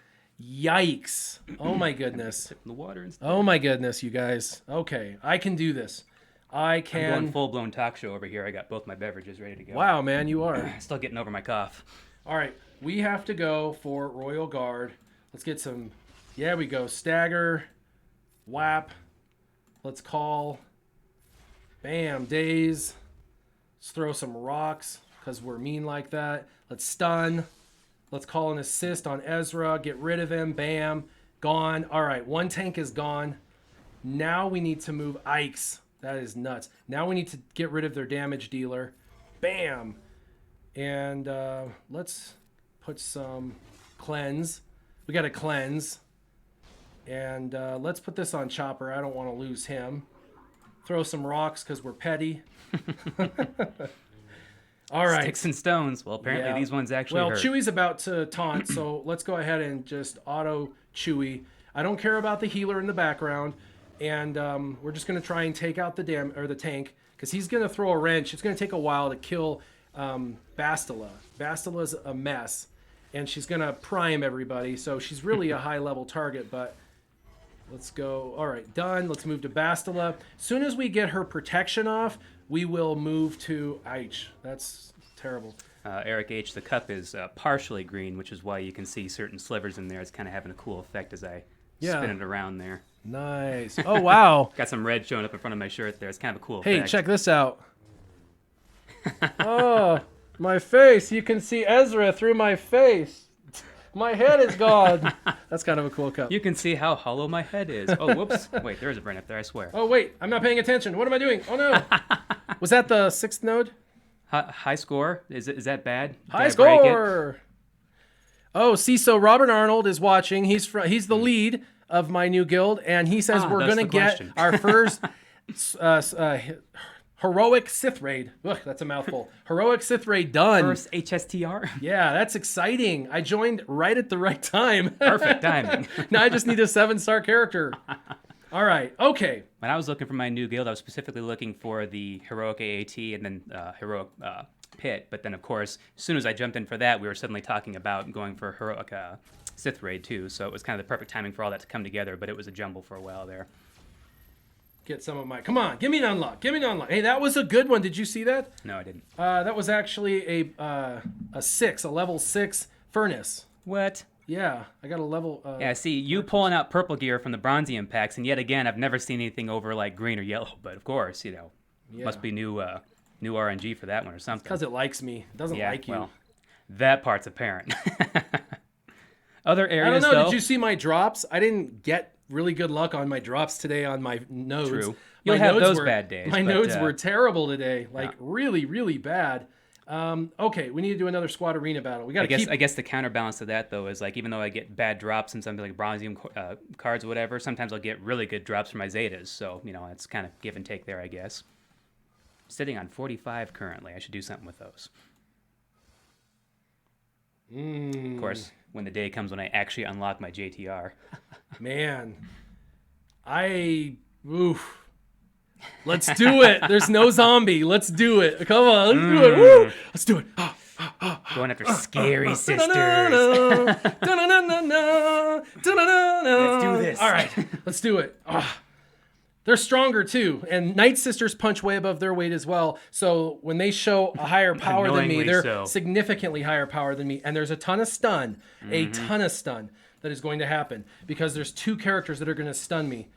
Yikes. Oh my goodness. The water instead. Oh my goodness, you guys. Okay, I can do this. I'm going full-blown talk show over here. I got both my beverages ready to go. Wow, man, you are. Still getting over my cough. All right, we have to go for Royal Guard. Let's get some, yeah, we go. Stagger, whap. Let's call. Bam, daze. Let's throw some rocks because we're mean like that. Let's stun. Let's call an assist on Ezra. Get rid of him. Bam. Gone. All right, 1 tank is gone. Now we need to move Ikes. That is nuts. Now we need to get rid of their damage dealer. Bam. And let's put some cleanse. We got to cleanse. And let's put this on Chopper. I don't want to lose him. Throw some rocks because we're petty. All right. Sticks and stones. Well, apparently these ones actually hurt. Chewie's about to taunt, so let's go ahead and just auto Chewie. I don't care about the healer in the background. And we're just going to try and take out the tank because he's going to throw a wrench. It's going to take a while to kill Bastila. Bastila's a mess, and she's going to prime everybody. So she's really a high-level target, but let's go. All right, done. Let's move to Bastila. As soon as we get her protection off, we will move to Aich. That's terrible. Eric H., the cup is partially green, which is why you can see certain slivers in there. It's kind of having a cool effect as I spin it around there. Nice. Oh, wow. Got some red showing up in front of my shirt there. It's kind of a cool effect. Hey, check this out. Oh, my face. You can see Ezra through my face. My head is gone. That's kind of a cool cup. You can see how hollow my head is. Oh, whoops. Wait, there is a burn up there, I swear. Oh, wait. I'm not paying attention. What am I doing? Oh, no. Was that the 6th node? High score? Is that bad? High score. Oh, see, so Robert Arnold is watching. He's the lead of my new guild, and he says we're going to get our first heroic Sith raid. Ugh, that's a mouthful. Heroic Sith raid done. First HSTR? Yeah, that's exciting. I joined right at the right time. Perfect timing. Now I just need a 7-star character. All right, okay. When I was looking for my new guild, I was specifically looking for the heroic AAT and then heroic pit. But then, of course, as soon as I jumped in for that, we were suddenly talking about going for heroic Sith raid too, so it was kind of the perfect timing for all that to come together, but it was a jumble for a while there. Get some of my... Come on, give me an unlock. Give me an unlock. Hey, that was a good one. Did you see that? No, I didn't. That was actually a level 6 furnace. What? Yeah, I got a level... yeah, see, you pulling out purple gear from the Bronzium packs, and yet again, I've never seen anything over, like, green or yellow, but of course, must be new RNG for that one or something. Because it likes me. It doesn't like you. Well, That part's apparent. Other areas, I don't know. though, Did you see my drops? I didn't get really good luck on my drops today on my nodes. True. You'll have those bad days. My nodes were terrible today. Like, really, really bad. Okay, we need to do another squad arena battle. We got to I guess the counterbalance to that, though, is like, even though I get bad drops and something like Bronzium cards or whatever, sometimes I'll get really good drops from my Zetas. So, it's kind of give and take there, I guess. Sitting on 45 currently. I should do something with those. Of course, when the day comes when I actually unlock my JTR. Man, let's do it. There's no zombie. Let's do it. Come on, let's do it. Woo! Let's do it. Going after scary sisters. Let's do this. All right, let's do it. They're stronger too, and Night Sisters punch way above their weight as well. So when they show a higher power than me, they're significantly higher power than me. And there's a ton of stun, that is going to happen because there's 2 characters that are going to stun me.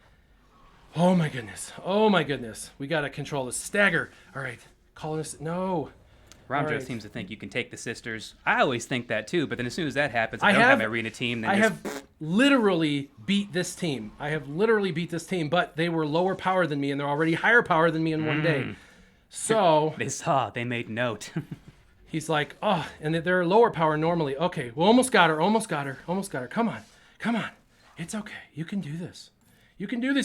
Oh my goodness! Oh my goodness! We got to control the stagger. All right, call this. No. Ramjo seems to think you can take the sisters. I always think that too, but then as soon as that happens, I don't have my arena team. Then I have literally beat this team. But they were lower power than me, and they're already higher power than me in one day. So they made note. He's like, oh, and they're lower power normally. Okay, we almost got her. Come on. It's okay. You can do this.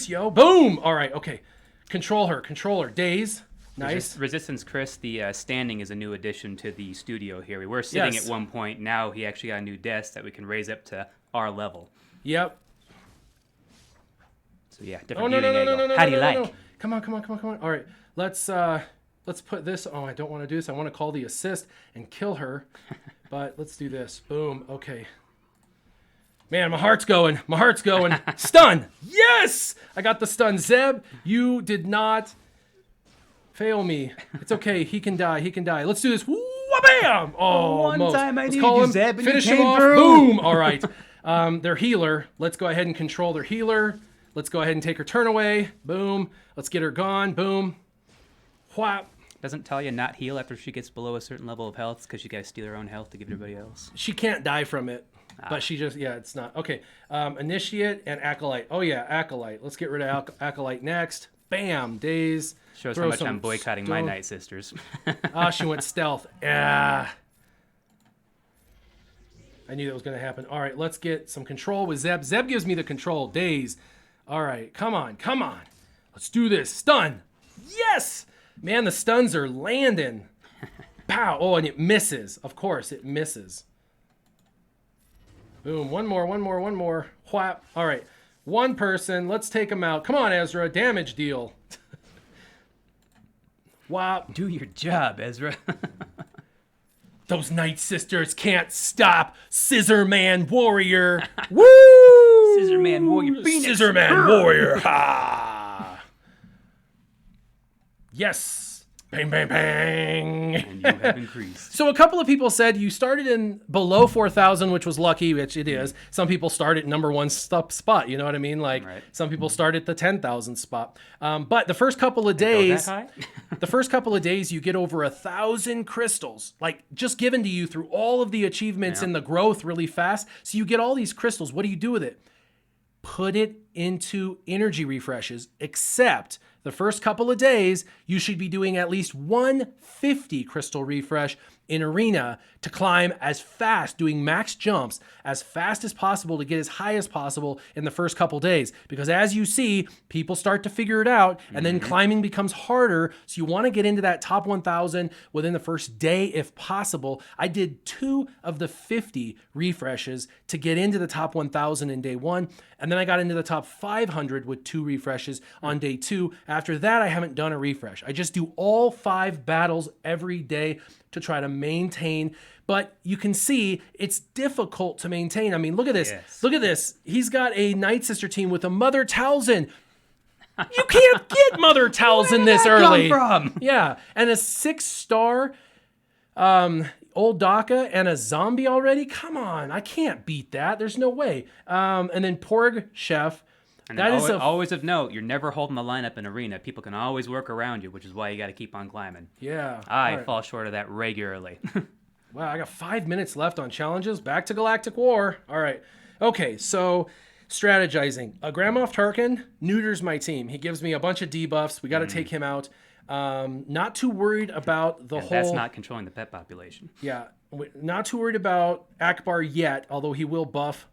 Yo. Boom. All right. Okay. Control her. Daze. Nice. Resistance Chris, the standing is a new addition to the studio here. We were sitting at one point. Now he actually got a new desk that we can raise up to our level. Yep. So yeah, different viewing angle. How do you like? No. Come on. All right, let's put this. Oh, I don't want to do this. I want to call the assist and kill her, but let's do this. Boom. Okay. Man, my heart's going. Stun. Yes, I got the stun. Zeb, you did not fail me. It's okay. He can die. Let's do this. Wha-bam! Oh, one time I needed you, Zeb, and finish you him came off. through. Boom. All right. Their healer. Let's go ahead and control their healer. Let's go ahead and take her turn away. Boom. Let's get her gone. Boom. Whap. Doesn't Talia not heal after she gets below a certain level of health because she got to steal her own health to give everybody else? She can't die from it. But she just, it's not. Okay. Initiate and Acolyte. Oh, yeah, Acolyte. Let's get rid of Acolyte next. Bam. Daze. Shows how much I'm boycotting my Night Sisters. She went stealth. Yeah. I knew that was going to happen. All right, let's get some control with Zeb. Zeb gives me the control. Daze. All right, come on. Let's do this. Stun. Yes. Man, the stuns are landing. Pow. Oh, and it misses. Of course, it misses. Boom. One more. Whap. All right. One person. Let's take him out. Come on, Ezra. Damage deal. Whap. Do your job, Ezra. Those Night Sisters can't stop Scissorman Warrior. Woo! Scissorman Warrior. Scissorman Warrior. Ha! Yes. Bang, bang, bang. And you have increased. So a couple of people said you started in below 4,000, which was lucky, which it is. Some people start at number one spot. You know what I mean? Like some people start at the 10,000 spot. But the first couple of days, you get over 1,000 crystals, like just given to you through all of the achievements and the growth really fast. So you get all these crystals. What do you do with it? Put it into energy refreshes, except the first couple of days, you should be doing at least 150 crystal refresh in arena to climb as fast, doing max jumps as fast as possible to get as high as possible in the first couple days. Because as you see, people start to figure it out and then climbing becomes harder. So you want to get into that top 1,000 within the first day if possible. I did 2 of the 50 refreshes to get into the top 1,000 in day 1. And then I got into the top 500 with 2 refreshes on day 2. After that, I haven't done a refresh. I just do all 5 battles every day to try to maintain. But you can see it's difficult to maintain. I mean, look at this. Yes. Look at this. He's got a Night Sister team with a Mother Talzin. You can't get Mother Talzin this early. Come from? Yeah. And a 6-star old Daka and a zombie already? Come on. I can't beat that. There's no way. And then Porg Chef. And that is always of note, you're never holding the lineup in arena. People can always work around you, which is why you got to keep on climbing. Yeah. I fall short of that regularly. Wow, I got 5 minutes left on challenges. Back to Galactic War. All right. Okay, so strategizing. Grand Moff Tarkin neuters my team. He gives me a bunch of debuffs. We got to take him out. Not too worried about the whole... That's not controlling the pet population. Yeah, not too worried about Akbar yet, although he will buff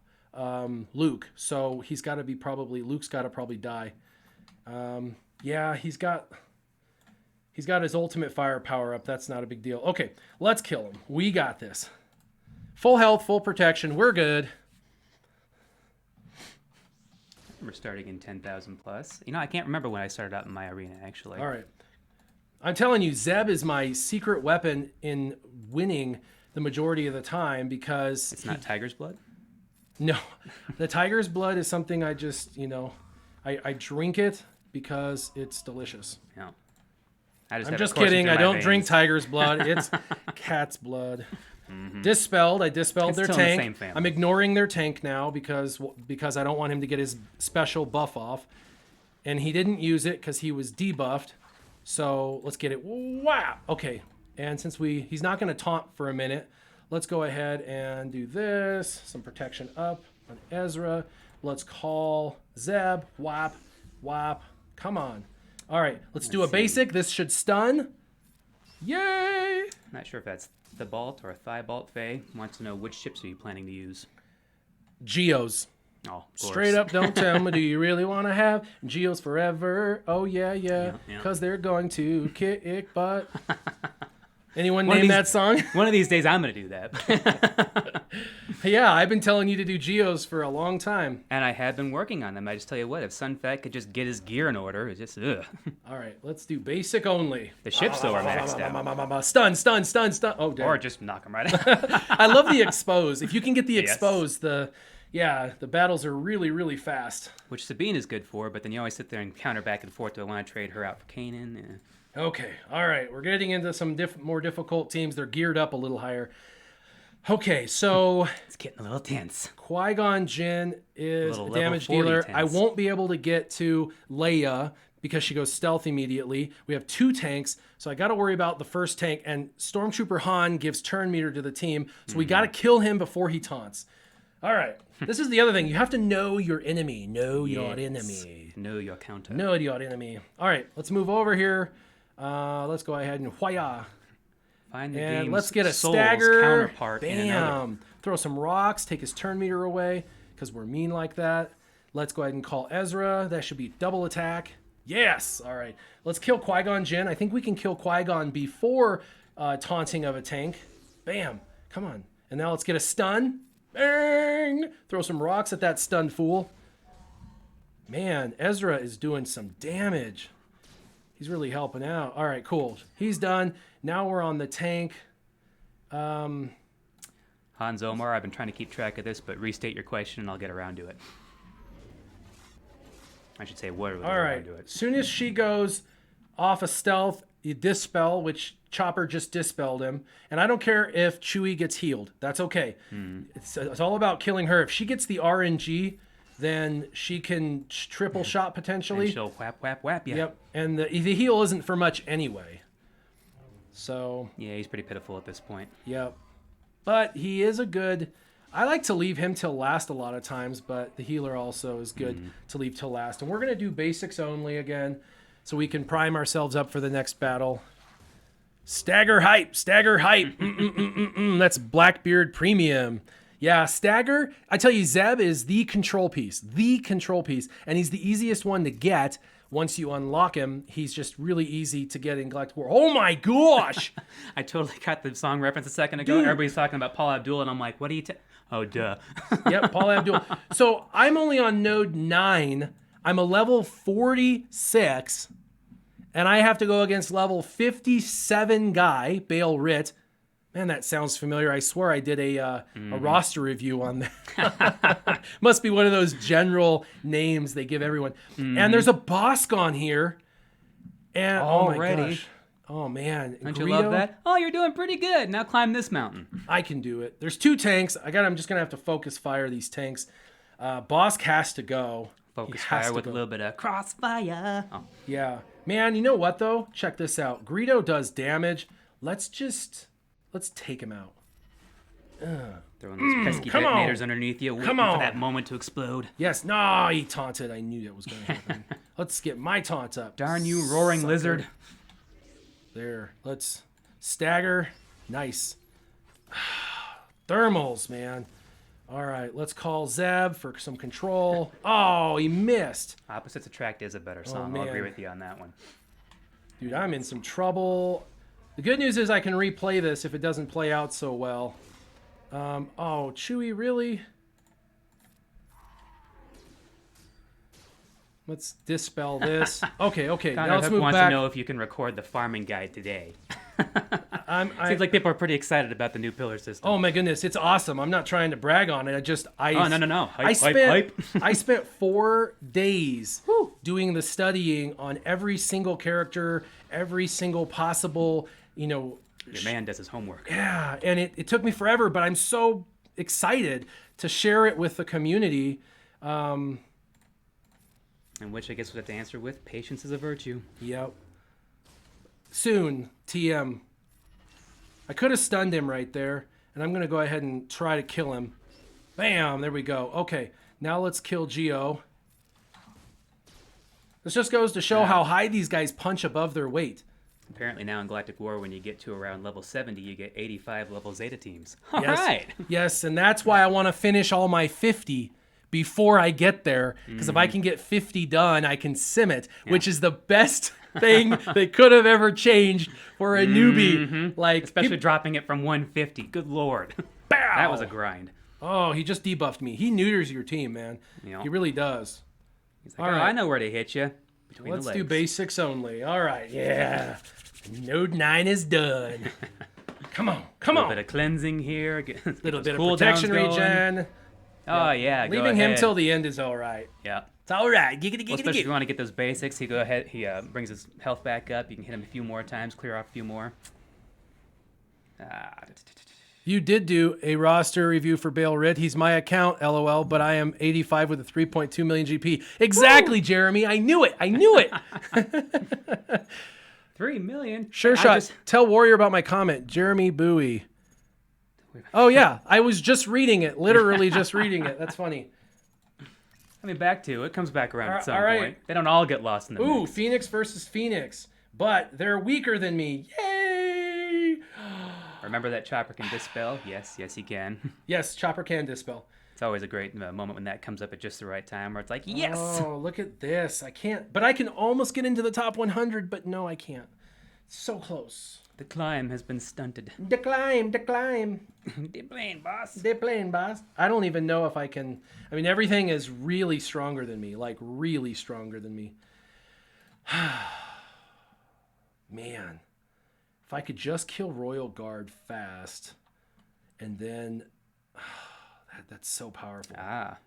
Luke. So he's got to be probably... Luke's got to probably die. Yeah, he's got his ultimate firepower up. That's not a big deal. Okay, let's kill him. We got this. Full health, full protection. We're good. We're starting in 10,000 plus. You know, I can't remember when I started out in my arena, actually. All right. I'm telling you, Zeb is my secret weapon in winning the majority of the time because... It's not Tiger's Blood? No. The Tiger's Blood is something I just, I drink it because it's delicious. Yeah. I'm just kidding. I don't drink Tiger's Blood. It's cat's blood. Mm-hmm. Dispelled. I dispelled their tank. I'm ignoring their tank now because I don't want him to get his special buff off. And he didn't use it because he was debuffed. So let's get it. Wow. Okay. And since he's not going to taunt for a minute, let's go ahead and do this. Some protection up on Ezra. Let's call Zeb. Whap. Whap. Come on. All right. Let's do a basic. This should stun. Yay. Not sure if that's the Balt or a Thigh Balt. Faye wants to know which ships are you planning to use? Geos. Oh, straight up, don't tell me, do you really want to have Geos forever? Oh, yeah. Because they're going to kick butt. Anyone name that song? One of these days, I'm going to do that. Yeah, I've been telling you to do Geos for a long time. And I have been working on them. I just tell you what, if Sunfat could just get his gear in order, it's just, ugh. All right, let's do basic only. The ships, though, are maxed out. Stun. Oh, damn. Or just knock them right out. I love the expose. If you can get the expose, the battles are really, really fast. Which Sabine is good for, but then you always sit there and counter back and forth. Do I want to trade her out for Kanan? Yeah. Okay, all right. We're getting into some more difficult teams. They're geared up a little higher. Okay, so... It's getting a little tense. Qui-Gon Jinn is a damage dealer. Tense. I won't be able to get to Leia because she goes stealth immediately. We have 2 tanks, so I got to worry about the first tank. And Stormtrooper Han gives turn meter to the team, so we got to kill him before he taunts. All right. This is the other thing. You have to know your enemy. Know your enemy. Know your counter. Know your enemy. All right. Let's move over here. Let's go ahead and whaya. Find the and game's let's get a Soul's stagger. Counterpart. Bam. Throw some rocks. Take his turn meter away because we're mean like that. Let's go ahead and call Ezra. That should be double attack. Yes. All right. Let's kill Qui-Gon Jinn. I think we can kill Qui-Gon before taunting of a tank. Bam. Come on. And now let's get a stun. Bang! Throw some rocks at that stunned fool. Man, Ezra is doing some damage. He's really helping out. All right, cool. He's done. Now we're on the tank. Hans Omar, I've been trying to keep track of this, but restate your question and I'll get around to it. I should say what. All right. As soon as she goes off a stealth, you dispel, which Chopper just dispelled him. And I don't care if Chewie gets healed. That's okay. It's all about killing her. If she gets the RNG, then she can triple shot potentially. And she'll whap, yeah. Yep. And the heal isn't for much anyway. So. Yeah, he's pretty pitiful at this point. Yep. But he is a good... I like to leave him till last a lot of times, but the healer also is good to leave till last. And we're going to do basics only again, so we can prime ourselves up for the next battle. Stagger hype. That's Blackbeard Premium. Yeah, Stagger. I tell you, Zeb is the control piece, and he's the easiest one to get. Once you unlock him, he's just really easy to get in Galactic War. Oh my gosh! I totally got the song reference a second ago. Dude. Everybody's talking about Paul Abdul, and I'm like, what are you... Oh, duh. Yep, Paul Abdul. So I'm only on node 9. I'm a level 46, and I have to go against level 57 guy, Bail Rit. Man, that sounds familiar. I swear I did a roster review on that. Must be one of those general names they give everyone. And there's a Bossk here. And already. Oh my gosh. Oh man. Don't you love that? Oh, you're doing pretty good. Now climb this mountain. I can do it. There's 2 tanks. I'm just gonna have to focus fire these tanks. Bossk has to go. Focus fire with a little bit of crossfire. Oh. Yeah. Man, you know what though? Check this out. Greedo does damage. Let's take him out. Throwing those pesky come detonators on. underneath you, waiting Come for on. that moment to explode. Yes, no, he taunted. I knew that was going to happen. Let's get my taunt up. Darn you, roaring sucker. lizard. There, let's stagger. Nice. Thermals, man. All right, let's call Zeb for some control. Oh, he missed. Opposites Attract is a better song. I'll agree with you on that one. Dude, I'm in some trouble. The good news is I can replay this if it doesn't play out so well. Oh, Chewie, really? Let's dispel this. Okay. Now let's move wants back. to know if you can record the farming guide today. Seems like people are pretty excited about the new pillar system. Oh my goodness, it's awesome. I'm not trying to brag on it. Oh, no. Hype. I spent 4 days doing the studying on every single character, every single possible, Your man does his homework. Yeah, and it took me forever, but I'm so excited to share it with the community. And which I guess we have to answer with patience is a virtue. Yep. Soon, TM. I could have stunned him right there, and I'm going to go ahead and try to kill him. Bam, there we go. Okay, now let's kill Geo. This just goes to show how high these guys punch above their weight. Apparently now in Galactic War, when you get to around level 70, you get 85 level Zeta teams. All Yes. right. Yes, and that's why I want to finish all my 50 before I get there, because if I can get 50 done, I can sim it, which is the best thing they could have ever changed for a newbie. Like, especially dropping it from 150. Good lord. Bow! That was a grind. Oh, he just debuffed me. He neuters your team, man. Yep. He really does. He's like, I know where to hit you. Let's do basics only. All right, yeah. Node 9 is done. Come on. A little bit of cleansing here. Little bit of protection regen. Oh, yeah. Leaving him till the end is all right. Yeah. It's all right. Giggity. Especially if you want to get those basics, he brings his health back up. You can hit him a few more times, clear off a few more. You did do a roster review for Bale Rid. He's my account, LOL, but I am 85 with a 3.2 million GP. Exactly, Jeremy. I knew it. 3 million? Sure shot. Tell Warrior about my comment. Jeremy Bowie. Oh, yeah. I was just reading it. Literally just reading it. That's funny. I mean, back to it. Comes back around at some point. They don't all get lost in the mix. Phoenix versus Phoenix. But they're weaker than me. Yay! Remember that Chopper can dispel? Yes, he can. Yes, Chopper can dispel. It's always a great moment when that comes up at just the right time where it's like, yes! Oh, look at this. I can't. But I can almost get into the top 100, but no, I can't. So close. The climb has been stunted. The climb. They're playing, boss. I don't even know if I can. I mean, everything is really stronger than me. Like, really stronger than me. Man. If I could just kill Royal Guard fast, and then... that's so powerful.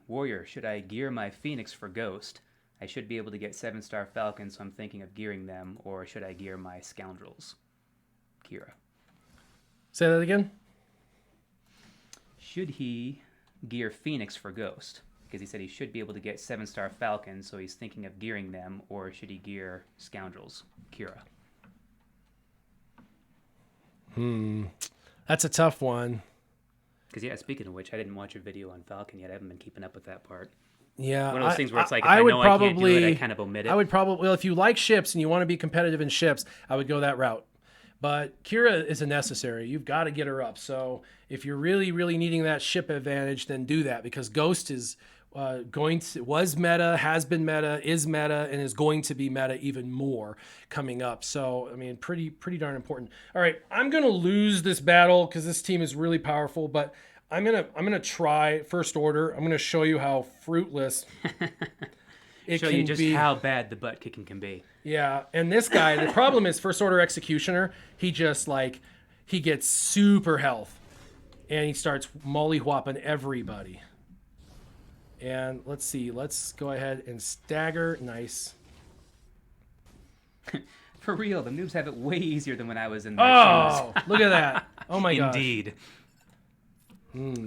Warrior, should I gear my Phoenix for Ghost? I should be able to get 7-star Falcons, so I'm thinking of gearing them, or should I gear my Scoundrels? Kira. Say that again? Should he gear Phoenix for Ghost? Because he said he should be able to get 7-star Falcons, so he's thinking of gearing them, or should he gear Scoundrels? Kira. That's a tough one. Because, speaking of which, I didn't watch your video on Falcon yet. I haven't been keeping up with that part. Yeah. One of those things where it's like, if I know I can't do it, I kind of omit it. I would probably, well, if you like ships and you want to be competitive in ships, I would go that route. But Kira is a necessary. You've got to get her up. So if you're really, really needing that ship advantage, then do that, because Ghost is was meta, has been meta, is meta, and is going to be meta even more coming up. So, I mean, pretty darn important. All right, I'm going to lose this battle because this team is really powerful, but I'm gonna try First Order. I'm going to show you how fruitless it show can you just be. how bad the butt kicking can be. Yeah, and this guy, the problem is First Order Executioner, he just he gets super health, and he starts molly-whopping everybody. And let's see, let's go ahead and stagger. Nice. For real, the noobs have it way easier than when I was in their shoes. Look at that. Oh my god. Indeed.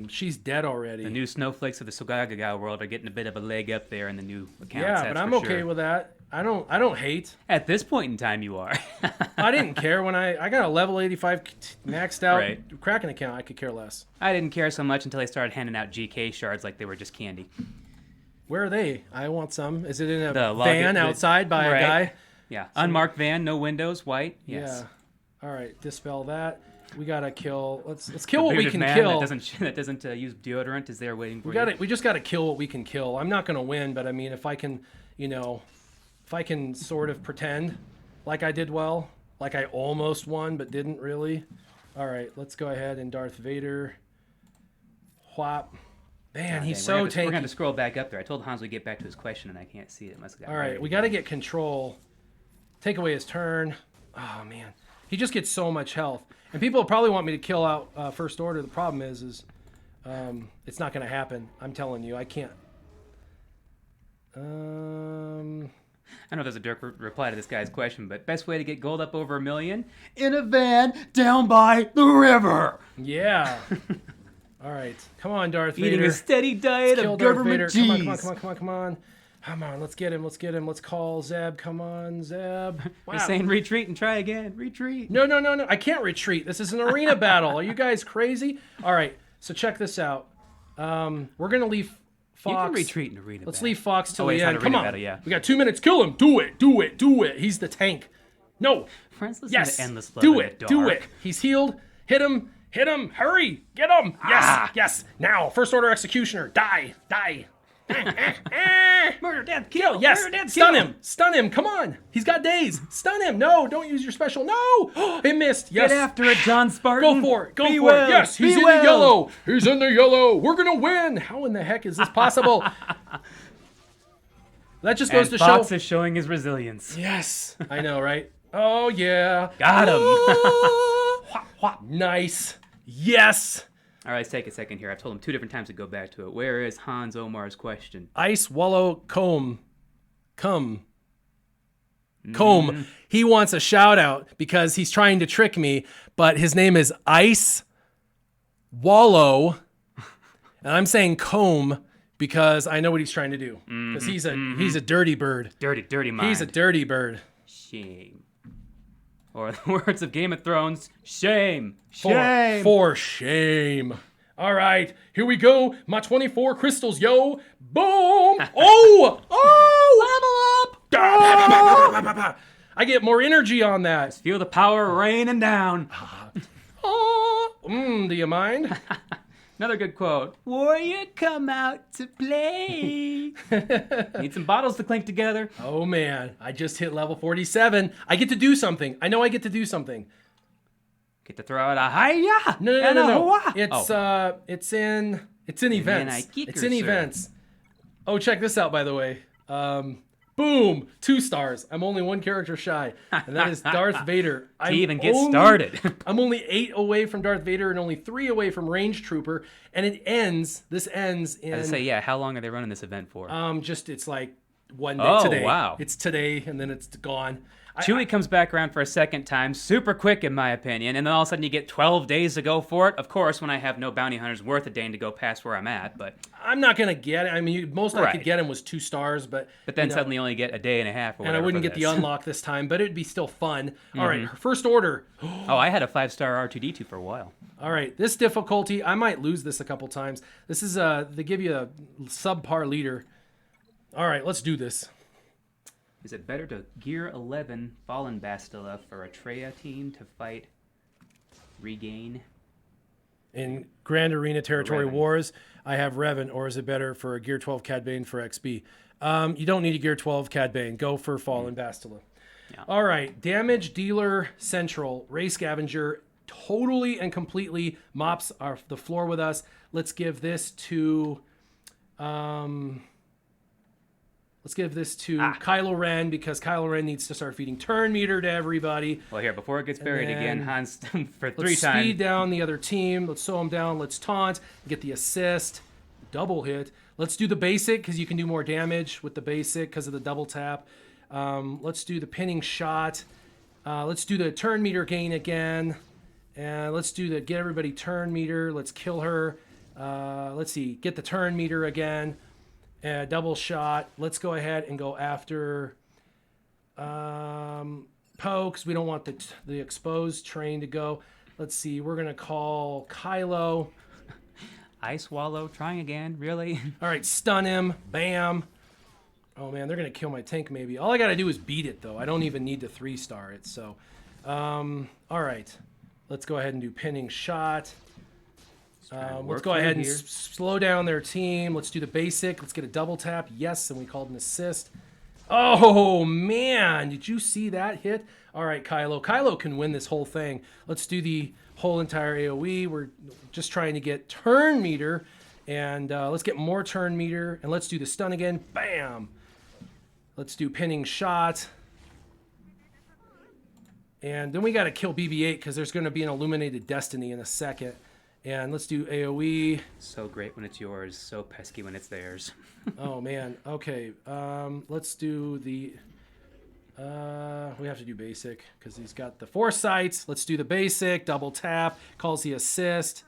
She's dead already. The new snowflakes of the swgoh world are getting a bit of a leg up there in the new accounts. Yeah, but I'm okay with that. I don't hate. At this point in time, you are. I didn't care when I got a level 85 maxed out Right. Kraken account. I could care less. I didn't care so much until they started handing out GK shards like they were just candy. Where are they? I want some. Is it in a The van outside by a guy? Yeah. Unmarked van, no windows, white. Yes. Yeah. All right. Dispel that. We gotta kill. Let's kill what we Bearded can man kill. that doesn't use deodorant is there waiting for We just gotta kill what we can kill. I'm not gonna win, but I mean, if I can, sort of pretend like I did well, like I almost won but didn't really. All right, let's go ahead and Darth Vader. Whop. Man, he's so tanky. We're gonna have to scroll back up there. I told Hans we'd get back to his question and I can't see it. Must have got All right, we gotta get control. Take away his turn. Oh man, he just gets so much health. And people probably want me to kill out First Order. The problem is it's not going to happen. I'm telling you, I can't. I don't know if there's a direct reply to this guy's question, but best way to get gold up over 1 million? In a van down by the river. Yeah. All right. Come on, Darth Vader. Eating a steady diet of government cheese. Come on. Come on, let's get him. Let's call Zeb. Come on, Zeb. Wow. He's saying retreat and try again. Retreat. No. I can't retreat. This is an arena battle. Are you guys crazy? All right, so check this out. We're going to leave Fox. You can retreat in arena Let's battle. leave Fox till wait, the it's end. not Come arena on. battle, yeah. We got 2 minutes. Kill him. Do it. He's the tank. No. Friends, listen Yes. to Endless Love Do in it. the Do Dark. it. He's healed. Hit him. Hurry. Get him. Yes. Now, First Order Executioner. Die. Murder, death, kill. Yes. Murder, death, Stun kill. him. Stun him. Come on. He's got days. Stun him. No, don't use your special. No. It missed. Yes. Get after it, John Spartan. Go for it. Be well. Yes, he's Be in well. the yellow. He's in the yellow. We're going to win. How in the heck is this possible? That just goes to Fox show. is showing his resilience. Yes. I know, right? Oh, yeah. Got him. Whop, whop. Nice. Yes. All right, let's take a second here. I've told him 2 different times to go back to it. Where is Hans Omar's question? Ice Wallow Comb. He wants a shout out because he's trying to trick me, but his name is Ice Wallow. And I'm saying comb because I know what he's trying to do. Because he's a dirty bird. Dirty mind. He's a dirty bird. Shame. Or the words of Game of Thrones, shame. For shame. All right, here we go. My 24 crystals, yo. Boom. Oh. Level up. I get more energy on that. Feel the power raining down. Do you mind? Another good quote. Warrior, come out to play. Need some bottles to clink together. Oh, man. I just hit level 47. I get to do something. I know I get to do something. Get to throw out a hiya. No. It's in events. It's in sir. events. Oh, check this out, by the way. Boom! 2 stars. I'm only 1 character shy, and that is Darth Vader. To even get started. I'm only 8 away from Darth Vader and only 3 away from Range Trooper, and this ends in... I was gonna say, yeah, how long are they running this event for? It's like 1 day today. Oh, wow. It's today, and then it's gone. Chewie comes back around for a second time, super quick in my opinion, and then all of a sudden you get 12 days to go for it. Of course, when I have no bounty hunters worth a day to go past where I'm at, but... I'm not going to get it. I mean, most I could get him was 2 stars, but... But then suddenly you only get a day and a half or whatever. And I wouldn't get the unlock this time, but it'd be still fun. All right, First Order. Oh, I had a 5-star R2-D2 for a while. All right, this difficulty, I might lose this a couple times. This is, they give you a subpar leader. All right, let's do this. Is it better to Gear 11 Fallen Bastila for a Treya team to fight Regain? In Grand Arena Territory Revan. Wars, I have Revan, or is it better for a Gear 12 Cad Bane for XP? You don't need a Gear 12 Cad Bane. Go for Fallen Bastila. Yeah. All right, Damage Dealer Central, Ray Scavenger, totally and completely mops the floor with us. Let's give this to... Let's give this to Kylo Ren because Kylo Ren needs to start feeding turn meter to everybody. Well, here, before it gets buried again, Hans for 3 Let's times. speed down the other team. Let's slow them down. Let's taunt. Get the assist. Double hit. Let's do the basic because you can do more damage with the basic because of the double tap. Let's do the pinning shot. Let's do the turn meter gain again. And let's do the get everybody turn meter. Let's kill her. Let's see. Get the turn meter again. Double shot. Let's go ahead and go after Pokes. We don't want the exposed train to go. Let's see. We're going to call Kylo. Ice Wallow, trying again, really? All right, stun him. Bam. Oh, man, they're going to kill my tank maybe. All I got to do is beat it, though. I don't even need to 3-star it. So, all right. Let's go ahead and do pinning shot. Let's go ahead and slow down their team. Let's do the basic. Let's get a double tap. Yes, and we called an assist. Oh, man. Did you see that hit? All right, Kylo. Kylo can win this whole thing. Let's do the whole entire AoE. We're just trying to get turn meter. And let's get more turn meter. And let's do the stun again. Bam. Let's do pinning shot. And then we got to kill BB-8 because there's going to be an illuminated destiny in a second. And let's do AoE. So great when it's yours. So pesky when it's theirs. Oh, man. Okay. Let's do the... we have to do basic because he's got the foresight. Let's do the basic. Double tap. Calls the assist.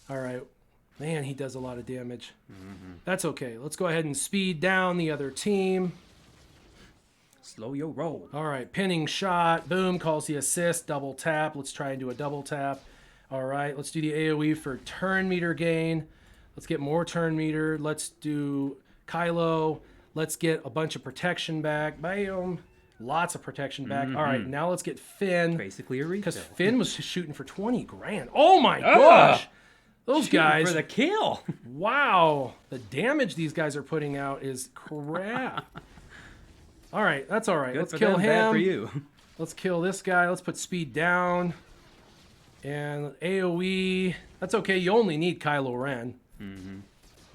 All right. Man, he does a lot of damage. That's okay. Let's go ahead and speed down the other team. Slow your roll. All right. Pinning shot. Boom. Calls the assist. Double tap. Let's try and do a double tap. All right. Let's do the AoE for turn meter gain. Let's get more turn meter. Let's do Kylo. Let's get a bunch of protection back. Bam. Lots of protection back. All right. Now let's get Finn. Basically a refill. Because Finn was shooting for 20 grand. Oh, my gosh. Those guys. For the kill. Wow. The damage these guys are putting out is crap. All right. That's all right. Good Let's for kill them, him. bad for you. Let's kill this guy. Let's put speed down. And AoE. That's okay. You only need Kylo Ren.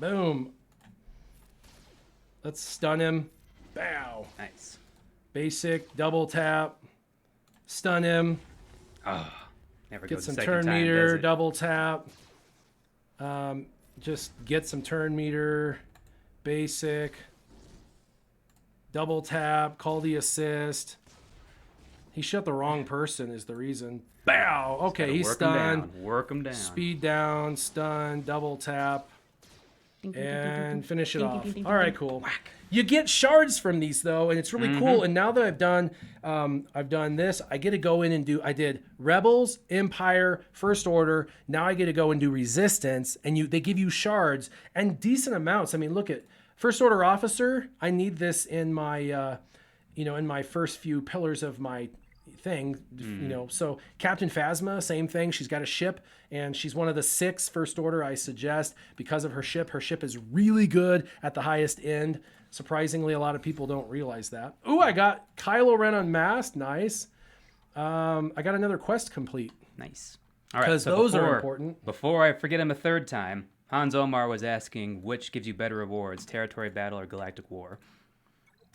Boom. Let's stun him. Bow. Nice. Basic. Double tap. Stun him. Never Get goes some the second turn time, meter. does it? Double tap. Just get some turn meter. Basic. Double tap. Call the assist. He shot the wrong person is the reason. Bow. Okay, he's stunned. Work him down. Speed down, stun, double tap, and finish it off. All right, cool. You get shards from these though, and it's really cool. And now that I've done this, I get to go in and do. I did Rebels, Empire, First Order. Now I get to go and do Resistance, and they give you shards and decent amounts. I mean, look at First Order Officer. I need this in my, in my first few pillars of my thing, so Captain Phasma, same thing. She's got a ship and she's one of the 6 First Order I suggest because of her ship. Her ship is really good at the highest end. Surprisingly, a lot of people don't realize that. Ooh, I got Kylo Ren unmasked. Nice. I got another quest complete. Nice. All right, because those are important. Before I forget him a third time, Hans Omar was asking which gives you better rewards, Territory Battle or Galactic War?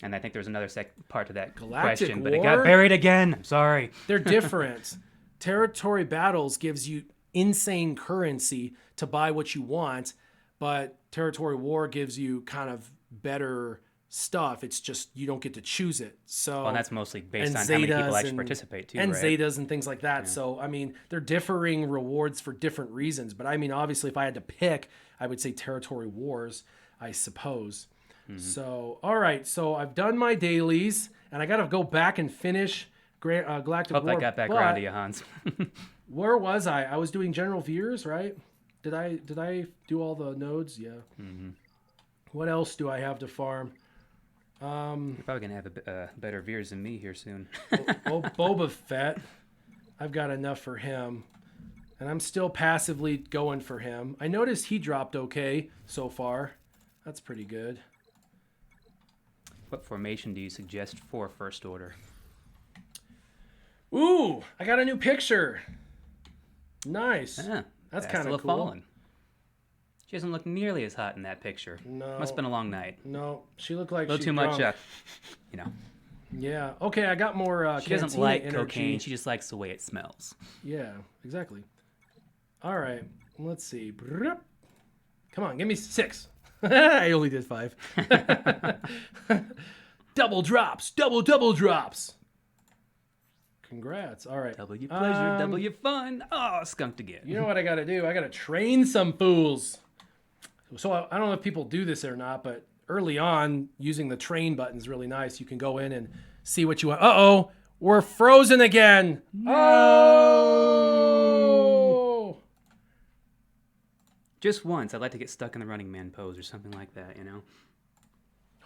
And I think there's another part to that question, but it got buried again. I'm sorry. They're different. Territory Battles gives you insane currency to buy what you want, but Territory War gives you kind of better stuff. It's just you don't get to choose it. So, and that's mostly based on how many people actually participate too, and right? Zetas and things like that. Yeah. So, I mean, they're differing rewards for different reasons. But I mean, obviously, if I had to pick, I would say Territory Wars, I suppose. So, all right. So I've done my dailies, and I got to go back and finish Galactic War. Hope I got back around to you, Hans. Where was I? I was doing General Veers, right? Did I do all the nodes? Yeah. What else do I have to farm? You're probably going to have better Veers than me here soon. Boba Fett. I've got enough for him. And I'm still passively going for him. I noticed he dropped okay so far. That's pretty good. What formation do you suggest for First Order? Ooh, I got a new picture. Nice. That's kind of cool. Fallen. She doesn't look nearly as hot in that picture. No. Must have been a long night. No, she looked like a little she's too drunk. much, Yeah. Okay, I got more she doesn't like energy. cocaine. She just likes the way it smells. Yeah, exactly. All right, let's see. Come on, give me 6. I only did 5. Double drops. Double drops. Congrats. All right. Double your pleasure, double your fun. Oh, skunked again. You know what I got to do? I got to train some fools. So I don't know if people do this or not, but early on, using the train button is really nice. You can go in and see what you want. Uh-oh, we're frozen again. No. Oh! Just once, I'd like to get stuck in the Running Man pose or something like that, you know?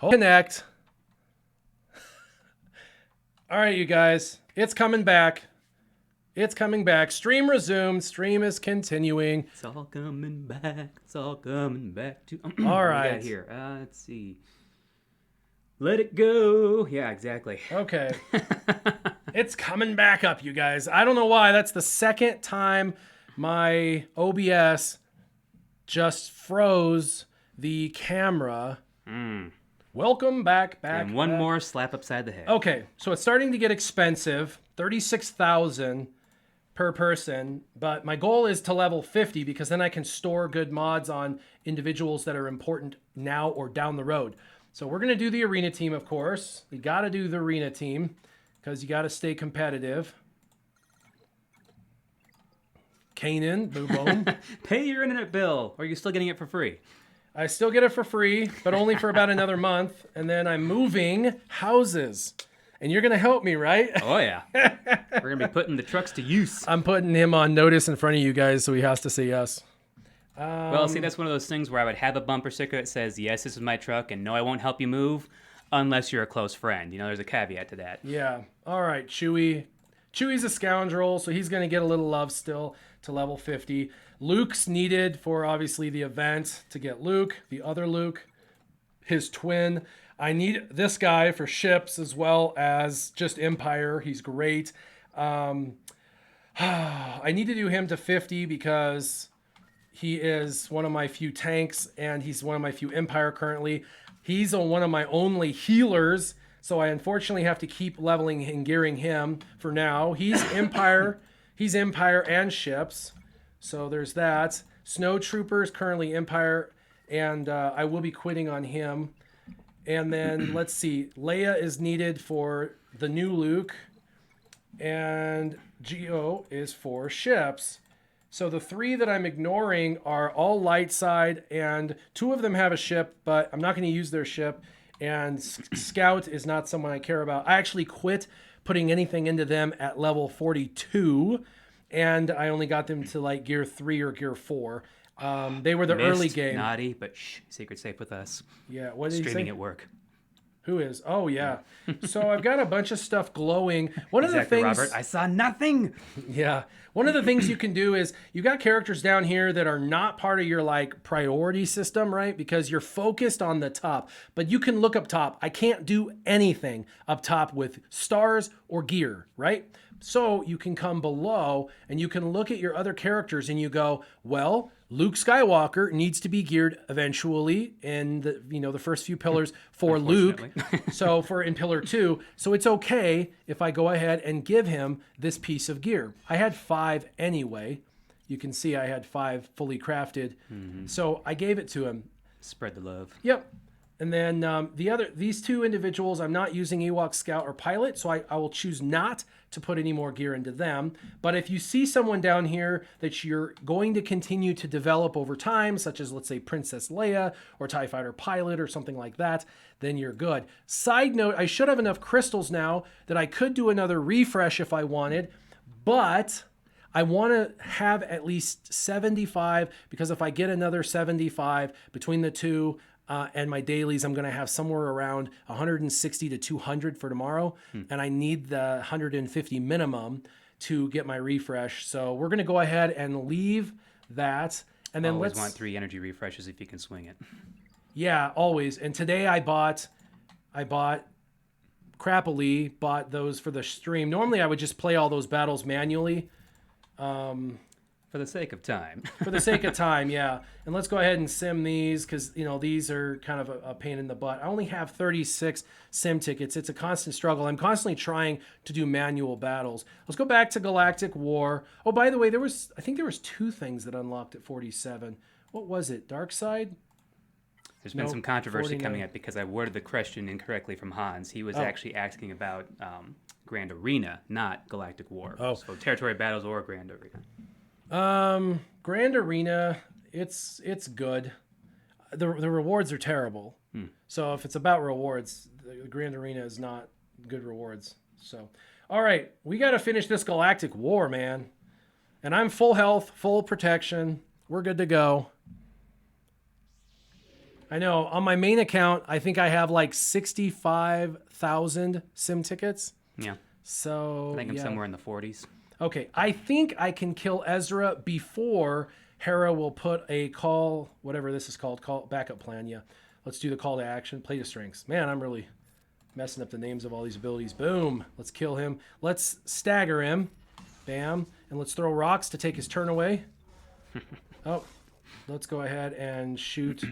Connect. All right, you guys. It's coming back. It's coming back. Stream resumed. Stream is continuing. It's all coming back. It's all coming back to... All right. What we got here? Let's see. Let it go. Yeah, exactly. Okay. It's coming back up, you guys. I don't know why. That's the second time my OBS just froze the camera. Welcome back. And one more slap upside the head. Okay, so it's starting to get expensive. 36,000 per person, but my goal is to level 50 because then I can store good mods on individuals that are important now or down the road. So we're going to do the arena team, of course. We got to do the arena team because you got to stay competitive. Kanan, boom, boom. Pay your internet bill, or are you still getting it for free? I still get it for free, but only for about another month. And then I'm moving houses. And you're going to help me, right? Oh, yeah. We're going to be putting the trucks to use. I'm putting him on notice in front of you guys, so he has to say yes. Well, see, that's one of those things where I would have a bumper sticker that says, yes, this is my truck, and no, I won't help you move unless you're a close friend. You know, there's a caveat to that. Yeah. All right, Chewie. Chewie's a scoundrel, so he's going to get a little love still to level 50. Luke's needed for, obviously, the event to get Luke, the other Luke, his twin. I need this guy for ships as well as just Empire. He's great. I need to do him to 50 because he is one of my few tanks and he's one of my few Empire currently. He's one of my only healers, so I unfortunately have to keep leveling and gearing him for now. He's Empire. He's Empire and ships. So there's that. Snow Trooper is currently Empire, and I will be quitting on him. And then, let's see, Leia is needed for the new Luke, and Geo is for ships. So the three that I'm ignoring are all light side, and two of them have a ship, but I'm not going to use their ship. And Scout is not someone I care about. I actually quit putting anything into them at level 42, and I only got them to like gear 3 or gear 4. They were the early game. Naughty, but shh, secret safe with us. Yeah, what did he say? Streaming at work. Who is? Oh, yeah. So I've got a bunch of stuff glowing. One of the things, Robert, I saw nothing. Yeah. One of the things you can do is you got characters down here that are not part of your like priority system, right? Because you're focused on the top, but you can look up top. I can't do anything up top with stars or gear, right? So you can come below and you can look at your other characters and you go, well, Luke Skywalker needs to be geared eventually in the, the first few pillars for Luke. So in pillar 2, so it's okay if I go ahead and give him this piece of gear. I had 5 anyway. You can see I had 5 fully crafted. Mm-hmm. So I gave it to him. Spread the love. Yep. And then these two individuals, I'm not using Ewok Scout or Pilot, so I will choose not to put any more gear into them. But if you see someone down here that you're going to continue to develop over time, such as, let's say, Princess Leia or TIE Fighter Pilot or something like that, then you're good. Side note, I should have enough crystals now that I could do another refresh if I wanted, but I want to have at least 75, because if I get another 75 between the two, and my dailies, I'm going to have somewhere around 160 to 200 for tomorrow. And I need the 150 minimum to get my refresh. So we're going to go ahead and leave that. And then always want 3 energy refreshes if you can swing it. Yeah, always. And today I bought crappily bought those for the stream. Normally I would just play all those battles manually. For the sake of time. For the sake of time, yeah. And let's go ahead and sim these because, these are kind of a pain in the butt. I only have 36 sim tickets. It's a constant struggle. I'm constantly trying to do manual battles. Let's go back to Galactic War. Oh, by the way, I think there was 2 things that unlocked at 47. What was it? Dark Side? There's been some controversy coming up because I worded the question incorrectly from Hans. He was actually asking about Grand Arena, not Galactic War. Oh. So territory battles or Grand Arena. Grand Arena, it's good. The rewards are terrible. So if it's about rewards, the Grand Arena is not good rewards. So, all right, we got to finish this Galactic War, man. And I'm full health, full protection. We're good to go. I know on my main account, I think I have like 65,000 sim tickets. Yeah. So I think I'm somewhere in the 40s. Okay, I think I can kill Ezra before Hera will put a call, whatever this is called, call backup plan. Yeah, let's do the call to action. Play to strengths. Man, I'm really messing up the names of all these abilities. Boom. Let's kill him. Let's stagger him. Bam. And let's throw rocks to take his turn away. Oh, let's go ahead and shoot.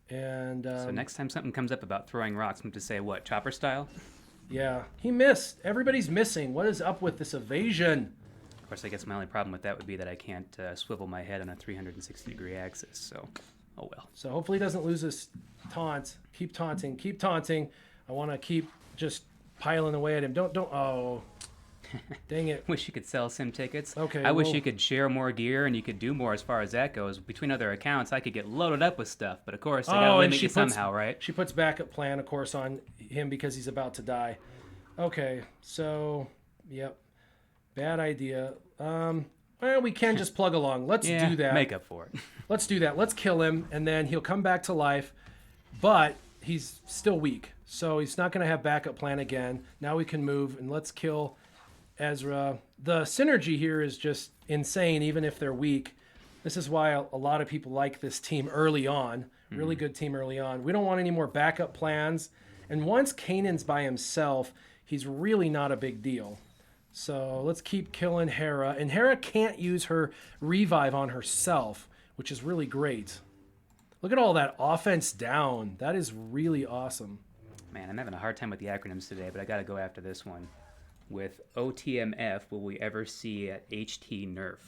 And so next time something comes up about throwing rocks, I'm to say what, chopper style? Yeah, he missed. Everybody's missing. What is up with this evasion? Of course, I guess my only problem with that would be that I can't swivel my head on a 360-degree axis, so oh well. So hopefully he doesn't lose his taunt. Keep taunting. Keep taunting. I want to keep just piling away at him. Don't. Oh, dang it. Wish you could sell sim tickets. Okay. I wish you could share more gear and you could do more as far as that goes. Between other accounts, I could get loaded up with stuff, but of course, I gotta limit you somehow, right? She puts backup plan, of course, on him because he's about to die. Okay, so, yep. Bad idea. Well, we can just plug along. Let's do that. Make up for it. Let's do that. Let's kill him, and then he'll come back to life, but he's still weak. So he's not going to have backup plan again. Now we can move, and let's kill Ezra. The synergy here is just insane, even if they're weak. This is why a lot of people like this team early on. Really good team early on. We don't want any more backup plans. And once Kanan's by himself, he's really not a big deal. So let's keep killing Hera. And Hera can't use her revive on herself, which is really great. Look at all that offense down. That is really awesome. Man, I'm having a hard time with the acronyms today, but I got to go after this one. With OTMF, will we ever see an HT nerf?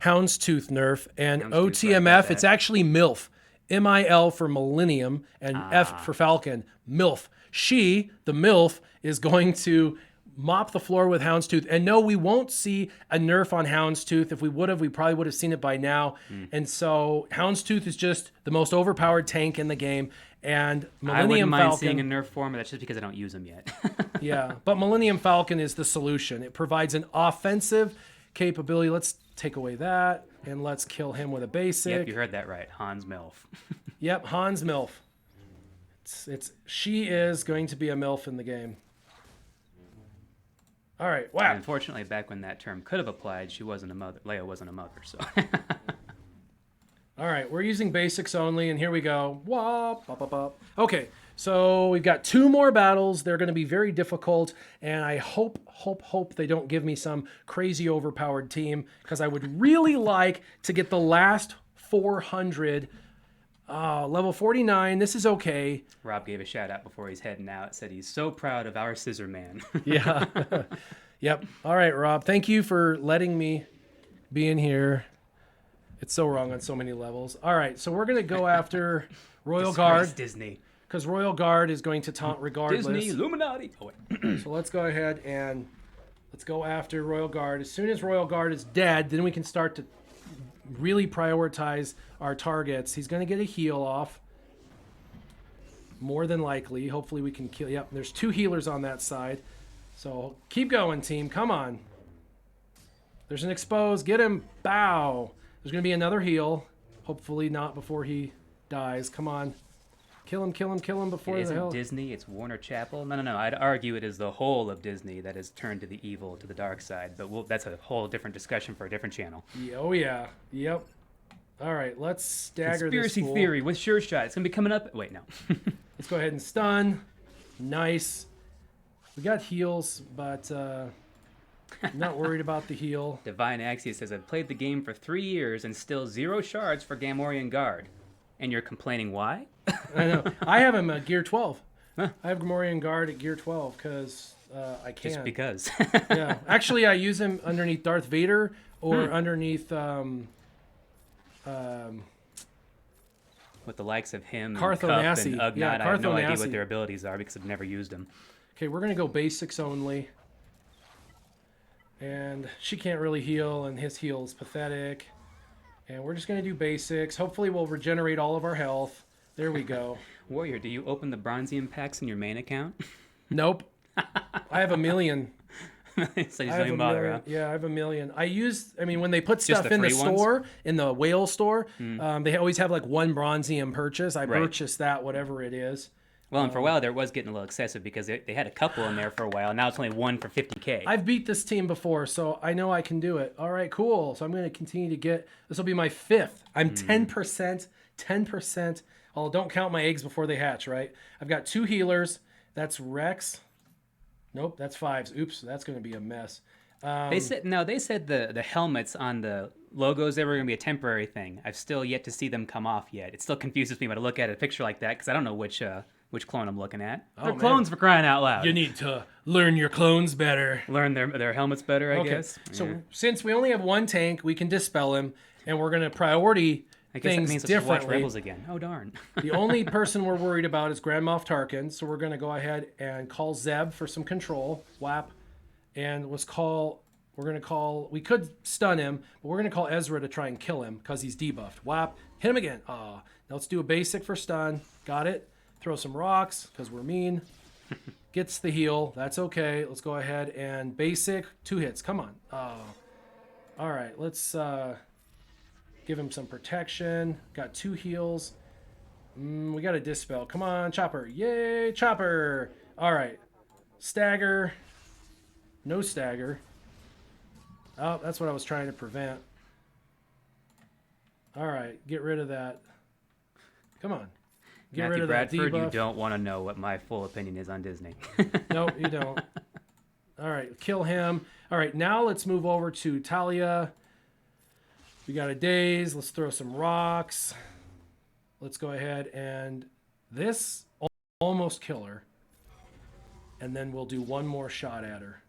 Houndstooth nerf. And Houndstooth, OTMF, it's actually MILF. MIL for Millennium and F for Falcon. MILF. She, the MILF, is going to mop the floor with Houndstooth. And no, we won't see a nerf on Houndstooth. If we would have, we probably would have seen it by now. And so Houndstooth is just the most overpowered tank in the game. And Millennium I wouldn't mind Falcon, seeing a nerf form, but that's just because I don't use them yet. yeah, but Millennium Falcon is the solution. It provides an offensive capability. Let's take away that, and let's kill him with a basic. Yep, you heard that right. Hans MILF. Yep, Hans MILF. She is going to be a MILF in the game. All right, wow. And unfortunately, back when that term could have applied, she wasn't a mother. Leia wasn't a mother, so. All right, we're using basics only, and here we go. Wop, bop, bop, bop. Okay, so we've got 2 more battles. They're going to be very difficult, and I hope they don't give me some crazy overpowered team, because I would really like to get the last 400. Level 49, this is okay. Rob gave a shout out before he's heading out. Said he's so proud of our Scissorman. Yeah. Yep. All right, Rob. Thank you for letting me be in here. It's so wrong on so many levels. All right, so we're going to go after Royal Guard. Disney. Because Royal Guard is going to taunt regardless. Disney, Illuminati. Oh, wait. So let's go ahead and let's go after Royal Guard. As soon as Royal Guard is dead, then we can start to really prioritize our targets. He's going to get a heal off. More than likely. Hopefully we can kill. Yep, there's 2 healers on that side. So keep going, team. Come on. There's an expose. Get him. Bow. There's going to be another heal. Hopefully not before he dies. Come on. Kill him, kill him, kill him before it the hell. isn't Disney, it's Warner Chapel. No. I'd argue it is the whole of Disney that has turned to the evil, to the dark side. But that's a whole different discussion for a different channel. Yeah, oh, yeah. Yep. All right, let's stagger this Conspiracy fool. theory with Sure Shot. It's going to be coming up. Wait, no. Let's go ahead and stun. Nice. We got heals, but I'm not worried about the heal. Divine Axios says, I've played the game for 3 years and still 0 shards for Gamorrean Guard. And you're complaining why? I know. I have him at Gear 12. Huh. I have Gamorrean Guard at Gear 12 because I can. Just because. Yeah. Actually, I use him underneath Darth Vader or underneath... with the likes of him, Cartho and Cup Nassi. and Ugnaught, Yeah, I have no Cartho idea Nassi. what their abilities are because I've never used them. Okay, we're going to go basics only. And she can't really heal, and his heal is pathetic. And we're just going to do basics. Hopefully we'll regenerate all of our health. There we go. Warrior, do you open the Bronzium packs in your main account? Nope. I have a million. So he's doing bother, huh? Yeah, I have a million. When they put Just stuff the in the free ones? store, in the whale store, they always have like one bronzium purchase. I purchased that, whatever it is. Well, and for a while there was getting a little excessive because they had a couple in there for a while. Now it's only one for 50K. I've beat this team before, so I know I can do it. All right, cool. So I'm going to continue to get, this will be my 5th. I'm 10%. Oh, don't count my eggs before they hatch, right? I've got 2 healers. That's Rex. Nope, that's 5s. Oops, that's going to be a mess. They said the helmets on the logos, they were going to be a temporary thing. I've still yet to see them come off yet. It still confuses me when I look at a picture like that because I don't know which clone I'm looking at. They're clones, for crying out loud. You need to learn your clones better. Learn their helmets better, I guess. So since we only have one tank, we can dispel him, and we're going to priority I guess things that means differently. let's watch Rebels again. Oh, darn. The only person we're worried about is Grand Moff Tarkin, so we're going to go ahead and call Zeb for some control. Whap. And we could stun him, but we're going to call Ezra to try and kill him because he's debuffed. Whap. Hit him again. Now let's do a basic for stun. Got it. Throw some rocks because we're mean. Gets the heal. That's okay. Let's go ahead and basic. 2 hits. Come on. All right. Let's give him some protection. Got 2 heals. We got a dispel. Come on, Chopper. Yay, Chopper. All right. Stagger. No stagger. Oh, that's what I was trying to prevent. All right. Get rid of that. Come on. Get rid of Bradford, that debuff. you don't want to know what my full opinion is on Disney. No, you don't. All right, kill him. All right, now let's move over to Talia. We got a daze. Let's throw some rocks. Let's go ahead and this almost kill her. And then we'll do one more shot at her.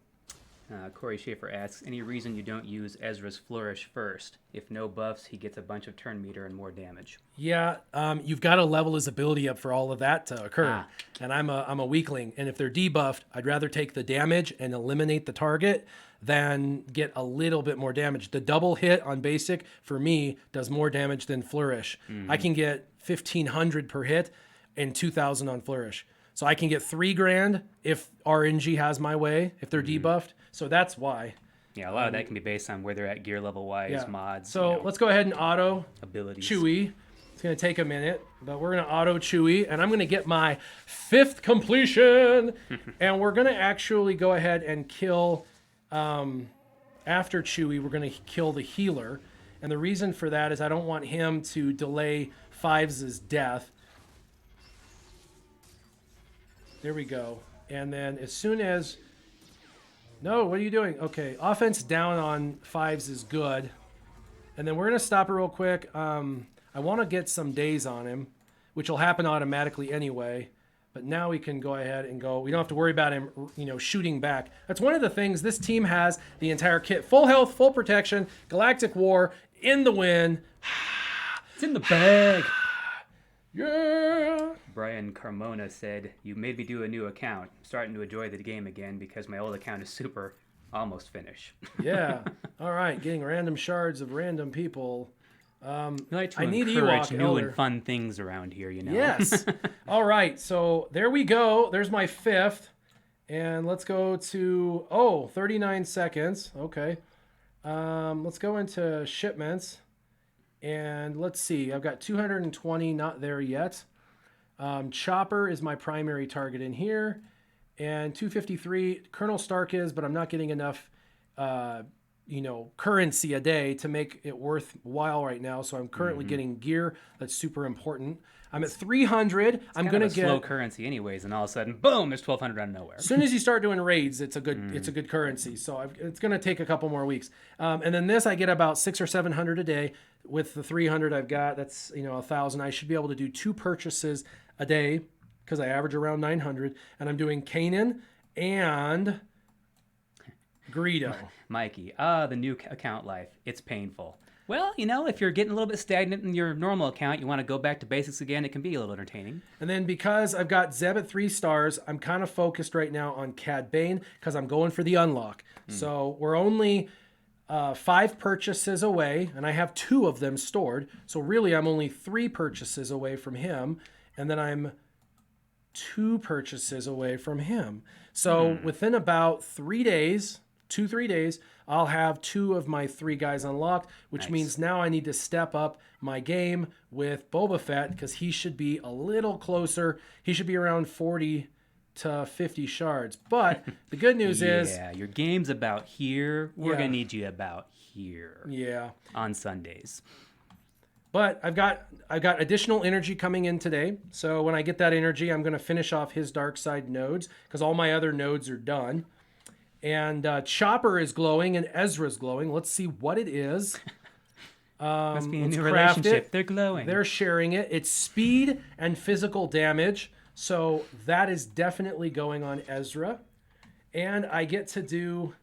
Corey Schaefer asks, any reason you don't use Ezra's Flourish first? If no buffs, he gets a bunch of turn meter and more damage. Yeah, you've got to level his ability up for all of that to occur. And I'm a weakling. And if they're debuffed, I'd rather take the damage and eliminate the target than get a little bit more damage. The double hit on basic, for me, does more damage than Flourish. I can get 1,500 per hit and 2,000 on Flourish. So I can get 3 grand if RNG has my way, if they're debuffed. So that's why. Yeah, a lot of that can be based on where they're at gear level wise, mods. So let's go ahead and auto abilities. Chewie. It's going to take a minute, but we're going to auto Chewie, and I'm going to get my 5th completion. And we're going to actually go ahead and kill, after Chewie, we're going to kill the healer. And the reason for that is I don't want him to delay Fives' death. There we go. And then as soon as... No, what are you doing? Okay, offense down on 5s is good. And then we're going to stop it real quick. I want to get some days on him, which will happen automatically anyway. But now we can go ahead and go. We don't have to worry about him, shooting back. That's one of the things. This team has the entire kit. Full health, full protection, Galactic War, in the win. It's in the bag. Yeah. Brian Carmona said, you made me do a new account. I'm starting to enjoy the game again because my old account is super almost finished. Yeah. All right. Getting random shards of random people. We like to I need encourage Ewok new Elder. and fun things around here, Yes. All right. So there we go. There's my 5th. And let's go to, 39 seconds. Okay. Let's go into shipments. And let's see. I've got 220 not there yet. Chopper is my primary target in here. And 253, Colonel Stark is, but I'm not getting enough, currency a day to make it worthwhile right now. So I'm currently getting gear. That's super important. I'm at 300. I'm going to get slow currency anyways, and all of a sudden, boom, there's 1,200 out of nowhere. As soon as you start doing raids, it's a good currency. So it's going to take a couple more weeks. And then this, I get about 600 or 700 a day. With the 300 I've got, that's 1,000. I should be able to do 2 purchases a day because I average around 900. And I'm doing Kanan and Greedo. Mikey, the new account life, it's painful. Well, if you're getting a little bit stagnant in your normal account, you want to go back to basics again, it can be a little entertaining. And then because I've got Zeb at 3 stars, I'm kind of focused right now on Cad Bane because I'm going for the unlock. So we're only 5 purchases away, and I have 2 of them stored. So really, I'm only 3 purchases away from him. And then I'm 2 purchases away from him. So within about 3 days, 2-3 days, I'll have 2 of my 3 guys unlocked, which means now I need to step up my game with Boba Fett because he should be a little closer. He should be around 40 to 50 shards. But the good news is... Yeah, your game's about here. We're going to need you about here. Yeah. On Sundays. But I've got additional energy coming in today. So when I get that energy, I'm going to finish off his dark side nodes because all my other nodes are done. And Chopper is glowing and Ezra's glowing. Let's see what it is. Must be a new relationship. They're glowing. They're sharing it. It's speed and physical damage. So that is definitely going on Ezra. And I get to do...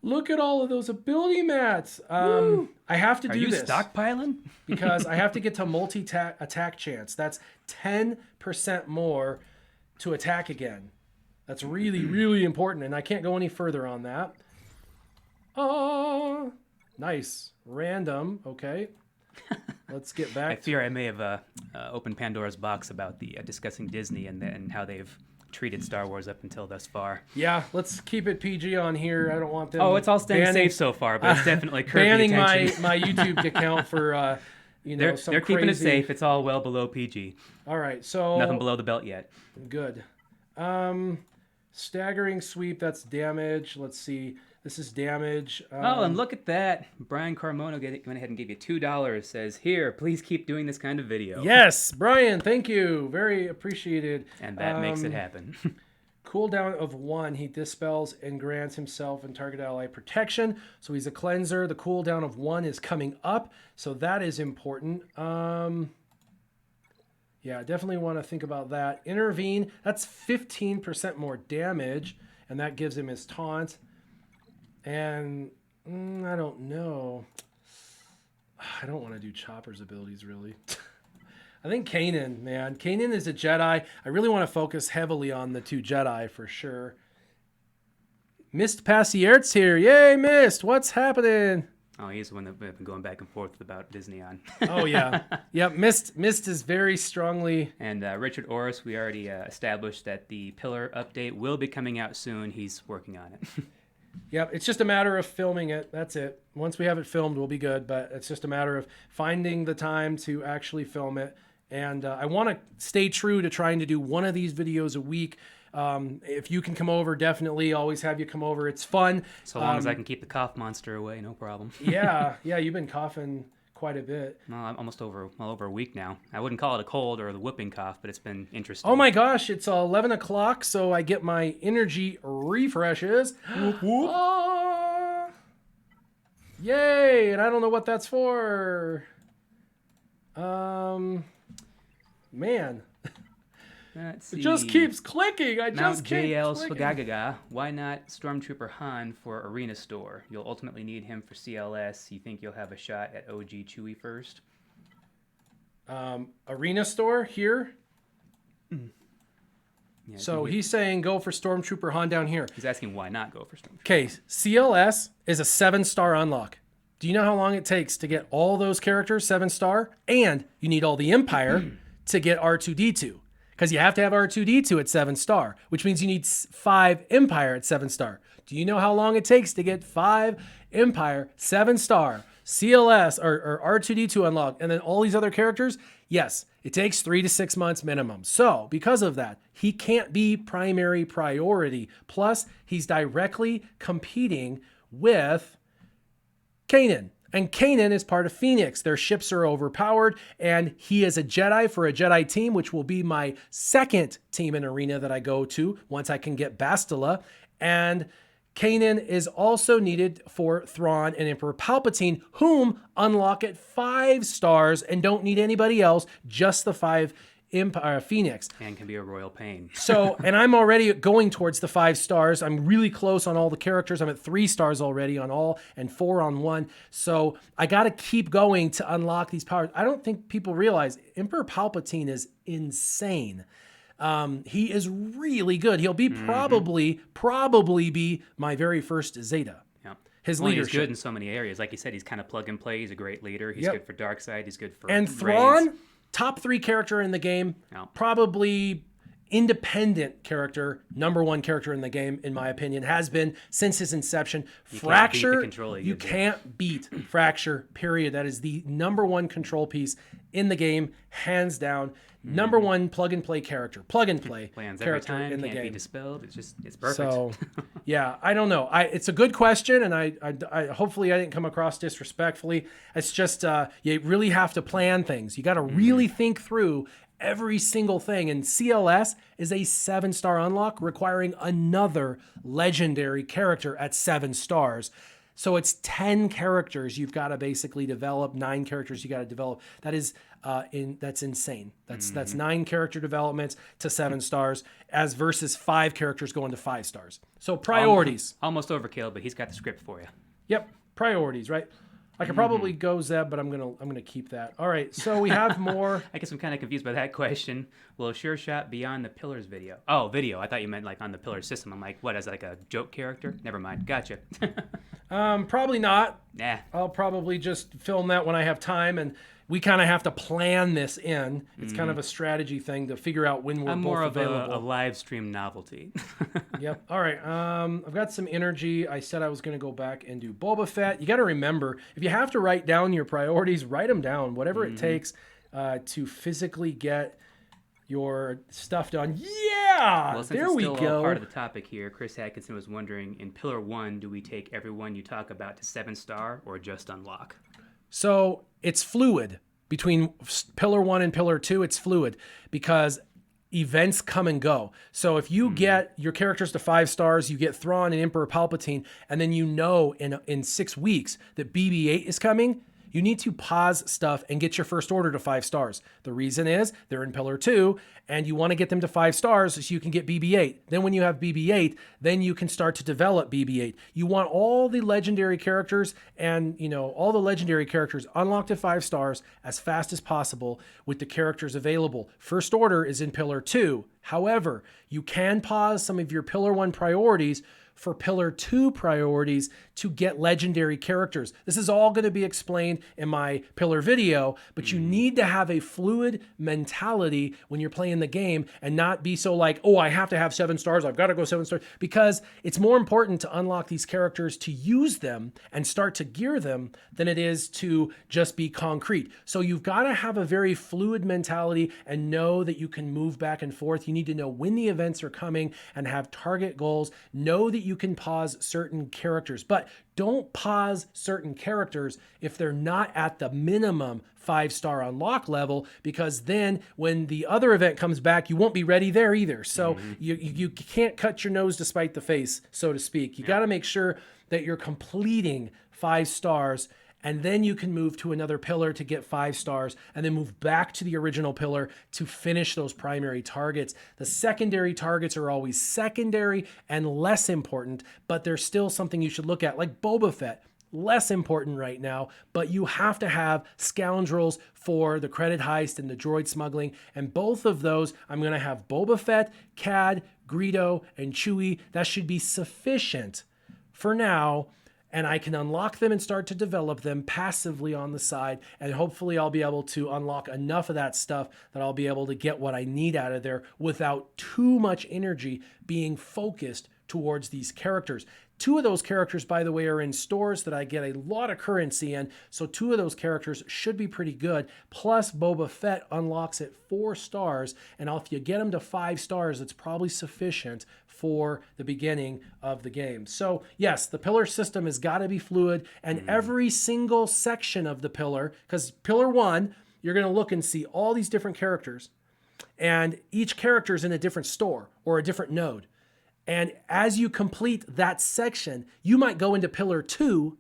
Look at all of those ability mats. I have to do this. Are you stockpiling? Because I have to get to multi-attack chance. That's 10% more to attack again. That's really, really important, and I can't go any further on that. Oh, nice. Random. Okay. Let's get back. I fear I may have opened Pandora's box about the discussing Disney and how they've treated Star Wars up until thus far. Yeah, let's keep it PG on here. I don't want them. Oh, it's all staying safe so far, but it's definitely banning my YouTube account for they're keeping it safe. It's all well below PG. All right, so nothing below the belt yet. Good. Staggering sweep. That's damage. Let's see. This is damage. And look at that. Brian Carmona went ahead and gave you $2. Says, here, please keep doing this kind of video. Yes, Brian, thank you. Very appreciated. And that makes it happen. Cooldown of 1. He dispels and grants himself and target ally protection. So he's a cleanser. The cooldown of 1 is coming up. So that is important. Yeah, definitely want to think about that. Intervene. That's 15% more damage. And that gives him his taunt. And I don't know. I don't want to do Chopper's abilities, really. I think Kanan, man. Kanan is a Jedi. I really want to focus heavily on the 2 Jedi for sure. Mist Passiert's here. Yay, Mist. What's happening? Oh, he's the one that I've been going back and forth about Disney on. Oh, yeah. Yep, Mist is very strongly... And Richard Orris, we already established that the Pillar update will be coming out soon. He's working on it. Yep, it's just a matter of filming it. That's it. Once we have it filmed, we'll be good. But it's just a matter of finding the time to actually film it. And I want to stay true to trying to do one of these videos a week. If you can come over, definitely always have you come over. It's fun. So long as I can keep the cough monster away, no problem. Yeah, you've been coughing quite a bit. No, I'm almost over a week now. I wouldn't call it a cold or the whooping cough, but it's been interesting. Oh my gosh, it's 11 o'clock, so I get my energy refreshes. Whoop, whoop. Yay, and I don't know what that's for. Man. Let's see. It just keeps clicking. I just keep JL clicking. Swagagaga. Why not Stormtrooper Han for Arena Store? You'll ultimately need him for CLS. You think you'll have a shot at OG Chewie first? Arena Store here? Yeah, so he's saying go for Stormtrooper Han down here. He's asking why not go for Stormtrooper. Okay, CLS is a 7-star unlock. Do you know how long it takes to get all those characters 7-star? And you need all the Empire to get R2-D2. Because you have to have R2-D2 at 7-star, which means you need 5 Empire at 7-star. Do you know how long it takes to get 5 Empire 7-star CLS or R2-D2 unlocked and then all these other characters? Yes, it takes 3 to 6 months minimum. So because of that, he can't be primary priority. Plus, he's directly competing with Kanan. And Kanan is part of Phoenix. Their ships are overpowered, and he is a Jedi for a Jedi team, which will be my second team in Arena that I go to once I can get Bastila. And Kanan is also needed for Thrawn and Emperor Palpatine, whom unlock at 5 stars and don't need anybody else, just the 5 Empire Phoenix. And can be a royal pain. So, and I'm already going towards the 5 stars. I'm really close on all the characters. I'm at 3 stars already on all and 4 on 1. So I got to keep going to unlock these powers. I don't think people realize Emperor Palpatine is insane. He is really good. He'll be probably be my very first Zeta. Yeah. His leadership. He's good in so many areas. Like you said, he's kind of plug and play. He's a great leader. He's good for Darkseid. He's good for and Reyes. Thrawn top 3 character in the game, No. probably independent character, number 1 character in the game, in my opinion, has been since his inception. Fracture, you can't beat Fracture, period. That is the number 1 control piece in the game, hands down. Number 1 plug and play character, Plans character every time, in the can't game. be dispelled. It's perfect. So, yeah, I don't know. It's a good question, and I hopefully I didn't come across disrespectfully. It's just you really have to plan things. You got to really think through every single thing. And CLS is a 7-star unlock requiring another legendary character at 7 stars. So it's 10 characters you've got to basically develop, 9 characters you got to develop. That is that's insane. That's 9 character developments to 7 stars as versus 5 characters going to 5 stars. So priorities. Almost overkill, but he's got the script for you. Yep, priorities, right? I could probably go Zeb, but I'm gonna keep that. All right, so we have more. I guess I'm kind of confused by that question. Will Sure Shot be on the Pillars video? Oh, video. I thought you meant like on the Pillars system. I'm like, what, as like a joke character? Never mind. Gotcha. Probably not. Nah. I'll probably just film that when I have time, and we kind of have to plan this in. It's kind of a strategy thing to figure out when we're I'm both more of available. a live stream novelty. Yep. All right. I've got some energy. I said I was going to go back and do Boba Fett. You got to remember, if you have to write down your priorities, write them down. Whatever it takes to physically get your stuff done. Yeah. Well, since there it's we still go. all part of the topic here, Chris Atkinson was wondering, in Pillar 1, do we take everyone you talk about to 7-star or just unlock? So it's fluid between Pillar 1 and Pillar 2. It's fluid because events come and go. So if you get your characters to 5 stars, you get Thrawn and Emperor Palpatine, and then you know in 6 weeks that BB-8 is coming, you need to pause stuff and get your First Order to 5 stars. The reason is they're in Pillar 2, and you want to get them to 5 stars so you can get BB-8. Then when you have BB-8, then you can start to develop BB-8. You want all the legendary characters and, all the legendary characters unlocked at 5 stars as fast as possible with the characters available. First Order is in Pillar 2. However, you can pause some of your Pillar 1 priorities for Pillar 2 priorities to get legendary characters. This is all going to be explained in my Pillar video, but you need to have a fluid mentality when you're playing the game and not be so like, oh, I have to have 7 stars, I've got to go 7 stars, because it's more important to unlock these characters to use them and start to gear them than it is to just be concrete. So you've got to have a very fluid mentality and know that you can move back and forth. You need to know when the events are coming and have target goals. Know that you can pause certain characters, but don't pause certain characters if they're not at the minimum 5-star unlock level, because then when the other event comes back, you won't be ready there either. So you can't cut your nose to spite the face, so to speak. You got to make sure that you're completing 5 stars, and then you can move to another pillar to get 5 stars, and then move back to the original pillar to finish those primary targets. The secondary targets are always secondary and less important, but there's still something you should look at, like Boba Fett. Less important right now, but you have to have scoundrels for the credit heist and the droid smuggling, and both of those, I'm going to have Boba Fett, Cad, Greedo, and Chewie. That should be sufficient for now, and I can unlock them and start to develop them passively on the side, and hopefully I'll be able to unlock enough of that stuff that I'll be able to get what I need out of there without too much energy being focused towards these characters. 2 of those characters, by the way, are in stores that I get a lot of currency in, so 2 of those characters should be pretty good. Plus, Boba Fett unlocks at 4 stars, and if you get him to 5 stars, it's probably sufficient for the beginning of the game. So, yes, the pillar system has got to be fluid, and every single section of the pillar, because Pillar 1, you're going to look and see all these different characters, and each character is in a different store or a different node. And as you complete that section, you might go into Pillar 2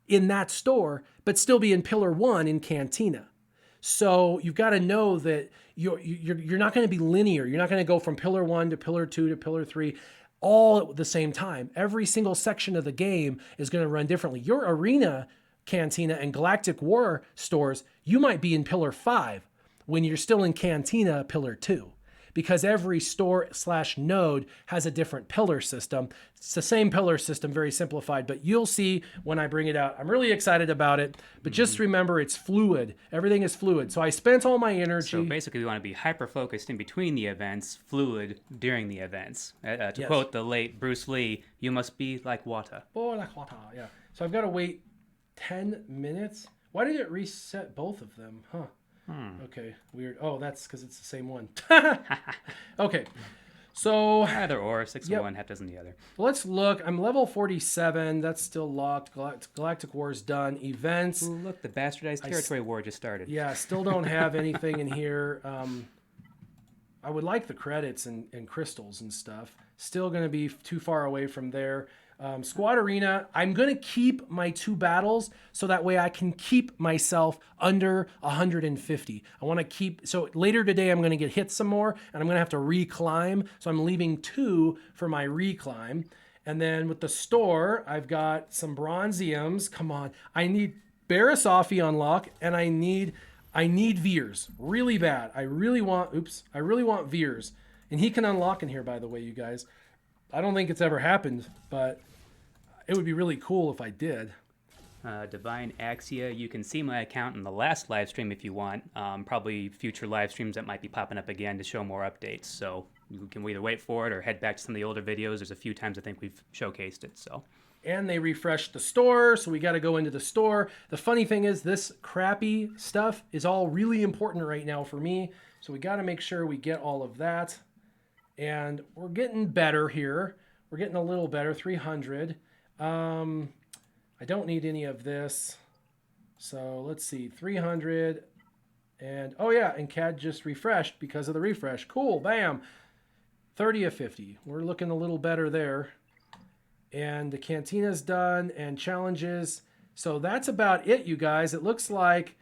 in that store, but still be in Pillar 1 in Cantina. So you've got to know that you're not going to be linear. You're not going to go from Pillar 1 to Pillar 2 to Pillar 3 all at the same time. Every single section of the game is going to run differently. Your Arena Cantina and Galactic War stores, you might be in Pillar 5 when you're still in Cantina Pillar 2. because every store/node has a different pillar system. It's the same pillar system, very simplified, but you'll see when I bring it out. I'm really excited about it, but just remember it's fluid. Everything is fluid. So I spent all my energy. So basically, we want to be hyper-focused in between the events, fluid during the events. To quote the late Bruce Lee, you must be like water. Oh, like water, yeah. So I've got to wait 10 minutes. Why did it reset both of them? Huh. Okay, weird. Oh, that's because it's the same one. Okay, so Either or, 6 in one, half dozen the other. let's look. I'm level 47. That's still locked. Galactic War is done. Events. Ooh, look, the bastardized territory war just started. Yeah, still don't have anything in here. I would like the credits and crystals and stuff. Still going to be too far away from there. Squad Arena, I'm going to keep my 2 battles so that way I can keep myself under 150. I want to keep, so later today I'm going to get hit some more and I'm going to have to reclimb. So I'm leaving 2 for my reclimb. And then with the store, I've got some bronziums. Come on. I need Barasafi unlock and I need Veers really bad. I really want Veers. And he can unlock in here, by the way, you guys. I don't think it's ever happened, but it would be really cool if I did. Divine Axia, you can see my account in the last live stream if you want. Probably future live streams that might be popping up again to show more updates. So you can either wait for it or head back to some of the older videos. There's a few times I think we've showcased it. So. And they refreshed the store, so we got to go into the store. The funny thing is this crappy stuff is all really important right now for me. So we got to make sure we get all of that. And we're getting better here. We're getting a little better, 300. I don't need any of this. So let's see, 300. And, oh yeah, and CAD just refreshed because of the refresh. Cool, bam. 30 of 50. We're looking a little better there. And the Cantina's done and challenges. So that's about it, you guys. It looks like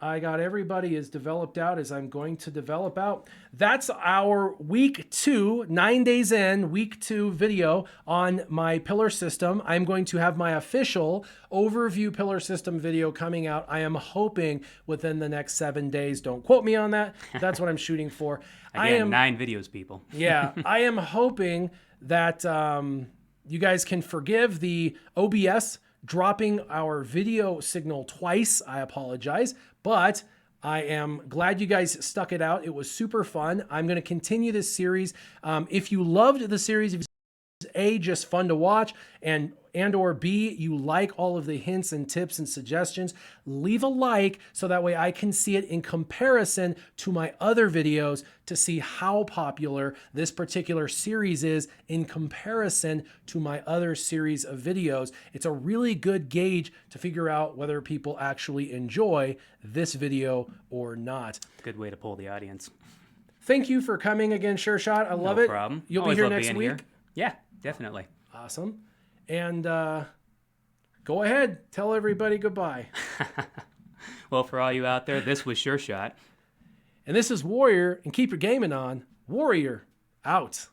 I got everybody as developed out as I'm going to develop out. That's our week 2, 9 days in, week 2 video on my pillar system. I'm going to have my official overview pillar system video coming out. I am hoping within the next 7 days. Don't quote me on that. That's what I'm shooting for. Again, 9 videos, people. Yeah, I am hoping that you guys can forgive the OBS dropping our video signal twice. I apologize, but I am glad you guys stuck it out. It was super fun. I'm going to continue this series. If you loved the series, if A, just fun to watch, and or B, you like all of the hints and tips and suggestions, leave a like so that way I can see it in comparison to my other videos to see how popular this particular series is in comparison to my other series of videos. It's a really good gauge to figure out whether people actually enjoy this video or not. Good way to pull the audience. Thank you for coming again, Sure Shot. I love it. No problem. You'll Always be here love next being week. here. Yeah, definitely. Awesome. And go ahead, tell everybody goodbye. Well, for all you out there, this was Sure Shot. And this is Warrior, and keep your gaming on. Warrior, out.